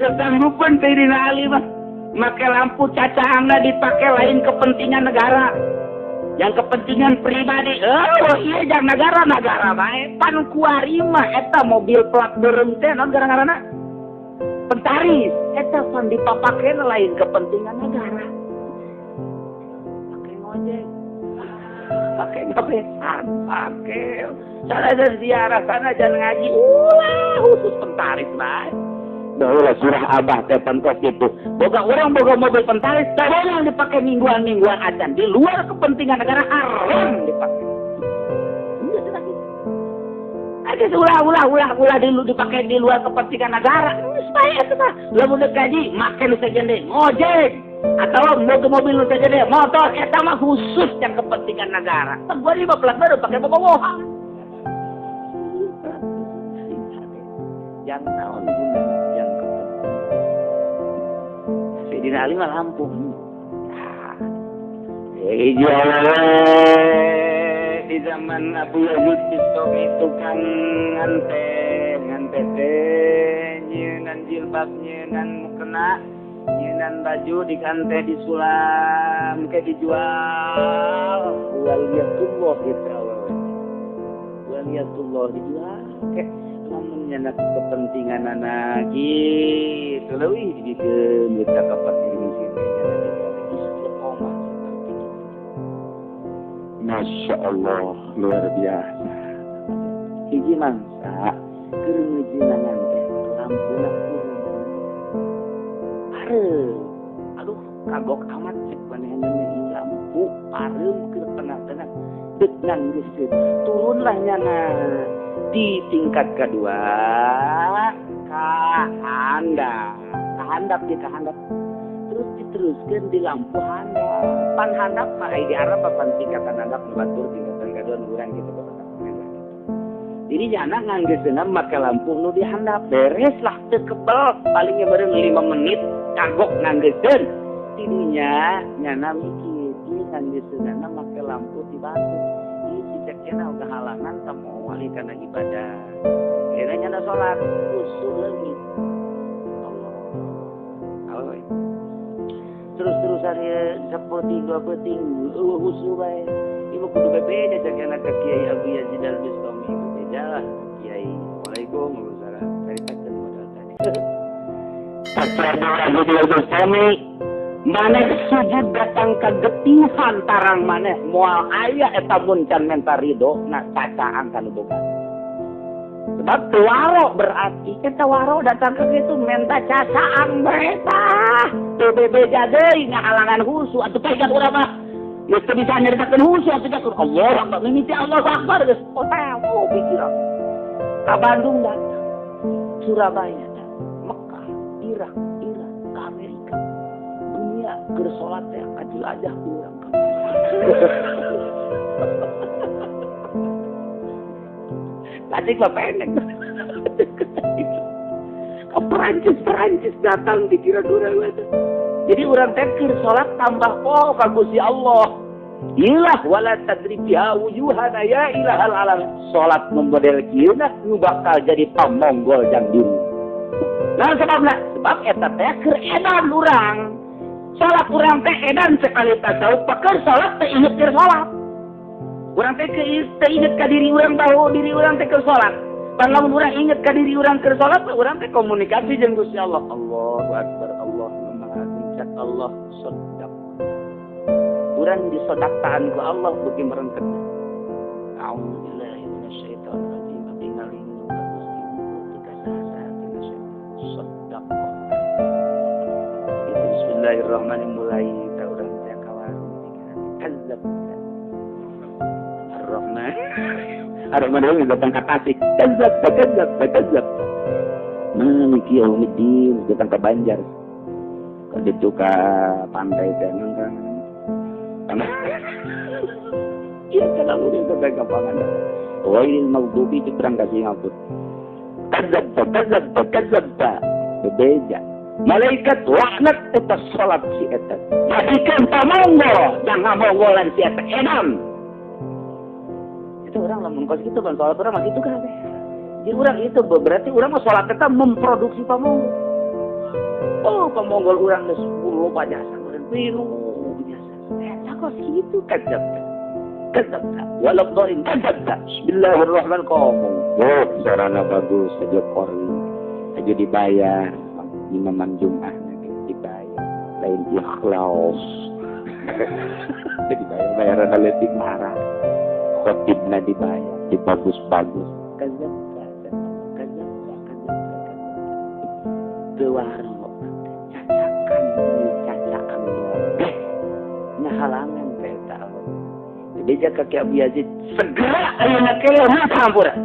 Kesanggupan Sayyidina Ali mah make lampu cacahanna dipake lain kepentingan negara. Yang kepentingan pribadi, oh iya jangan negara bae. Pan kuari mah eta mobil plat berem teh naon gara-garana? Pentaris, eta pan dipapakeun lain kepentingan negara. Pake ngojek. Pake ngabesan, pake. Sana ziarah sana jangan ngaji. Khusus pentaris bae. Daulah surah Abah teh pantos gitu. Boga orang boga mobil pentaris, tapi yang dipakai mingguan acan di luar kepentingan negara haram dipakai. Ada ulah dipakai di luar kepentingan negara. Supaya itu mah lamun kaji make nu sagede ngojek atau mobil nu sagede motor eta mah khusus yang kepentingan negara. Gua di plat baru pakai bobogohan. Yang naon guna Sayyidina Ali mah lampu. Di zaman Abu Yazid Bistami itu kan nganten nyeunan jilbab nyeunan mukena nyeunan baju dikante disulam ke dijual waliyatullah gitu waliyatullah dijual ke lamun nyenak kepentingan anak gitu leuwih dikeun kita kapati di sini Masya Allah luar biasa. Hiji mangsa keur ngeujinan teh lampuna kurang parem. Aduh, kagok amat cek manehna lampu parem ke tengah-tengah. Dek nanggeus turunlah nyana di tingkat kedua kahandap terus diteruskan di lampu handap pan handap mah di Arab pan tingkatan handap batur tingkatan kedua urang gitu jadi nyana nganggeusna make lampu nu di handap beres lah teu kebal palingnya bareng 5 menit kagok nganggeuskeun tidinya nyana mikir ieu nganggeusna make lampu di batu kena udah halangan kamu wali karena ibadah kira nyana sholat usul lagi Allah terus-terusan ya seperti 2 peting usul baik ibu kudu bebeda cakana ke Kiai Abu Yazid Al-Bistami beda lah Kiai Assalamualaikum warahmatullahi wabarakatuh modal tadi Abu Yazid Al-Bistami maneh sujud datang ke getihan tarang maneh moal aya eta mun can menta ridho na cacaan kana boga sebab tawaro berarti eta waro datang ke kitu menta cacaan bae tah teu bebeja deui ngahalangan husu atuh pegat urang mah geus teu bisa nyaritakeun husu atuh ka Allah Akbar mimiti Allahu Akbar geus hotel pikiran ka Bandung datang Surabaya datang Mekah Irak ke Amerika keur salat teh kajelajah urang ka. Tadi mah pendek. Ke Perancis datang dikira urang mah. Jadi urang teh keur salat tambah poho ka Gusti Allah. Ilah wala tadrib ya wujuhana ya ilahal alam. Salat membodel kieu nu bakal jadi pamonggol jang diri. Nah sebab eta teh keur edan urang. Salat urang teh edan sekali tasawuf paker salat teh inget keur salat. Urang teh teu inget ka diri urang bahwa diri urang teh keur salat. Lamun urang inget ka diri urang keur salat, urang teh komunikasi jeung Gusti Allah. Allahu Akbar, Allahu Maha Tingkat Allah sedap. Urang disodaktaan ku Allah beuki merengket. A'udzubillahi minasyaitonir rajim. Tingali nu Gusti ketika saha-saha sedap. Bismillahirrahmanirrahim mulai ta urang teh ka warung kazzab Ar-Rahman Ar-Rahman datang ka Tasik kazzab Maliki Yaumiddin datang ka Banjar ka ditu ka pantai teh nang iya kana udah datang ka Pangandaran wail maghdubi itu perang ka Singapura kazzab bebeja malaikat laknat eta salat si eta jadikan pamonggol jangan monggolan si eta edan itu orang lamun kos gitu kan salat urang mah kitu kan jadi urang itu berarti urang mah salat eta memproduksi pamonggol pamonggol urang geus 10 jasa urang pilu biasa eta kos kitu kadzab walau dharin kadzab bismillahirrahmanirrahim sarana bagus saja kori aja dibayar imaman Jumat dibayar lain ikhlas dibayar bayaran aletik marah khotibna dibayar dibagus-bagus kadzab tewaro cacakan nya halangan teh tahu jadi jaka Ki Abu Yazid segera ayeuna keleh hampura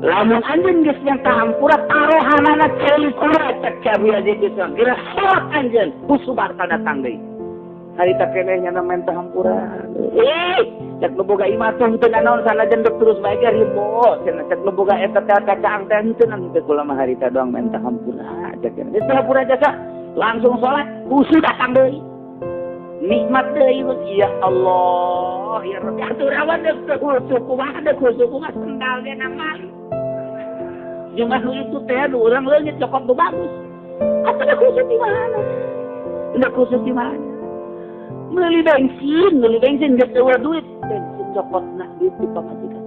lamun anjeun geus yang tahampura tarohanana celis ora cek Abu Yazid geus geura salat anjeun kusubar tanda datang deui harita keneh nya men tahampura cek nu boga imah teh teu naon sanajan dek terus bae ge ribo cek nu boga eta teh cacaang teh teu naon teh kula mah harita doang men tahampura cek geus tahampura jasa langsung salat kusu datang deui nikmat deui ya Allah ya Rabbi atuh rawan dek kusuku mah sendal dia naman Jumlah itu teh orang leungit cokot tuh bagus. Apa ada khusus di mana? Ada khusus di mana? Beli bensin gak ada duit. Bensin cokot nak duit di pamajikan.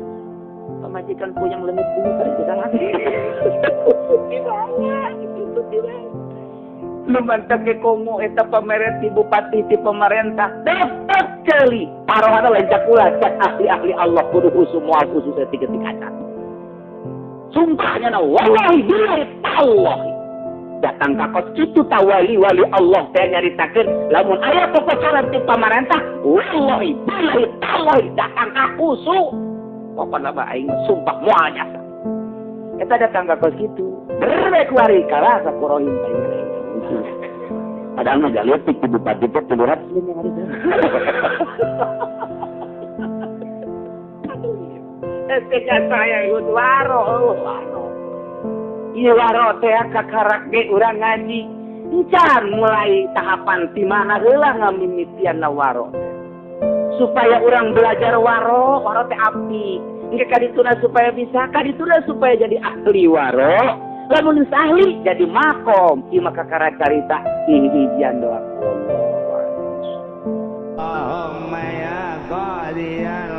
Pamajikan ku yang lemit duit pada kita lagi. Khusus di mana? Khusus di mana? Lumantak ke Kongo eta pamerenti bupati ti pemerintah dapat kali. Parohana lancak ulah cak ahli-ahli Allah kudu khusus moal khusus ketika kaca. Sumpahnya na wallahi billahi tallahi datang ka kos kitu ta wali Allah teh nyaritakeun lamun aya popocoran ti pamarentah wallahi billahi tallahi datang ka kusu pokona mah aing sumpah moal jasa eta datang ka kos kitu berbe kuari kala sakurohim aing padahal mah galetik ti bupati teh 300 yang hari teh Ketika saya ikut waro. Iya waro teh kakarak ge urang ngaji. Encan mulai tahapan di mana heula ngamimitian waro. Supaya orang belajar waro teh api. Engke kadituna supaya bisa, kadituna supaya jadi ahli waro. Lamun ahli jadi makom. Ieu maka kakarak carita hijian doa. Allahumma ya qadiyal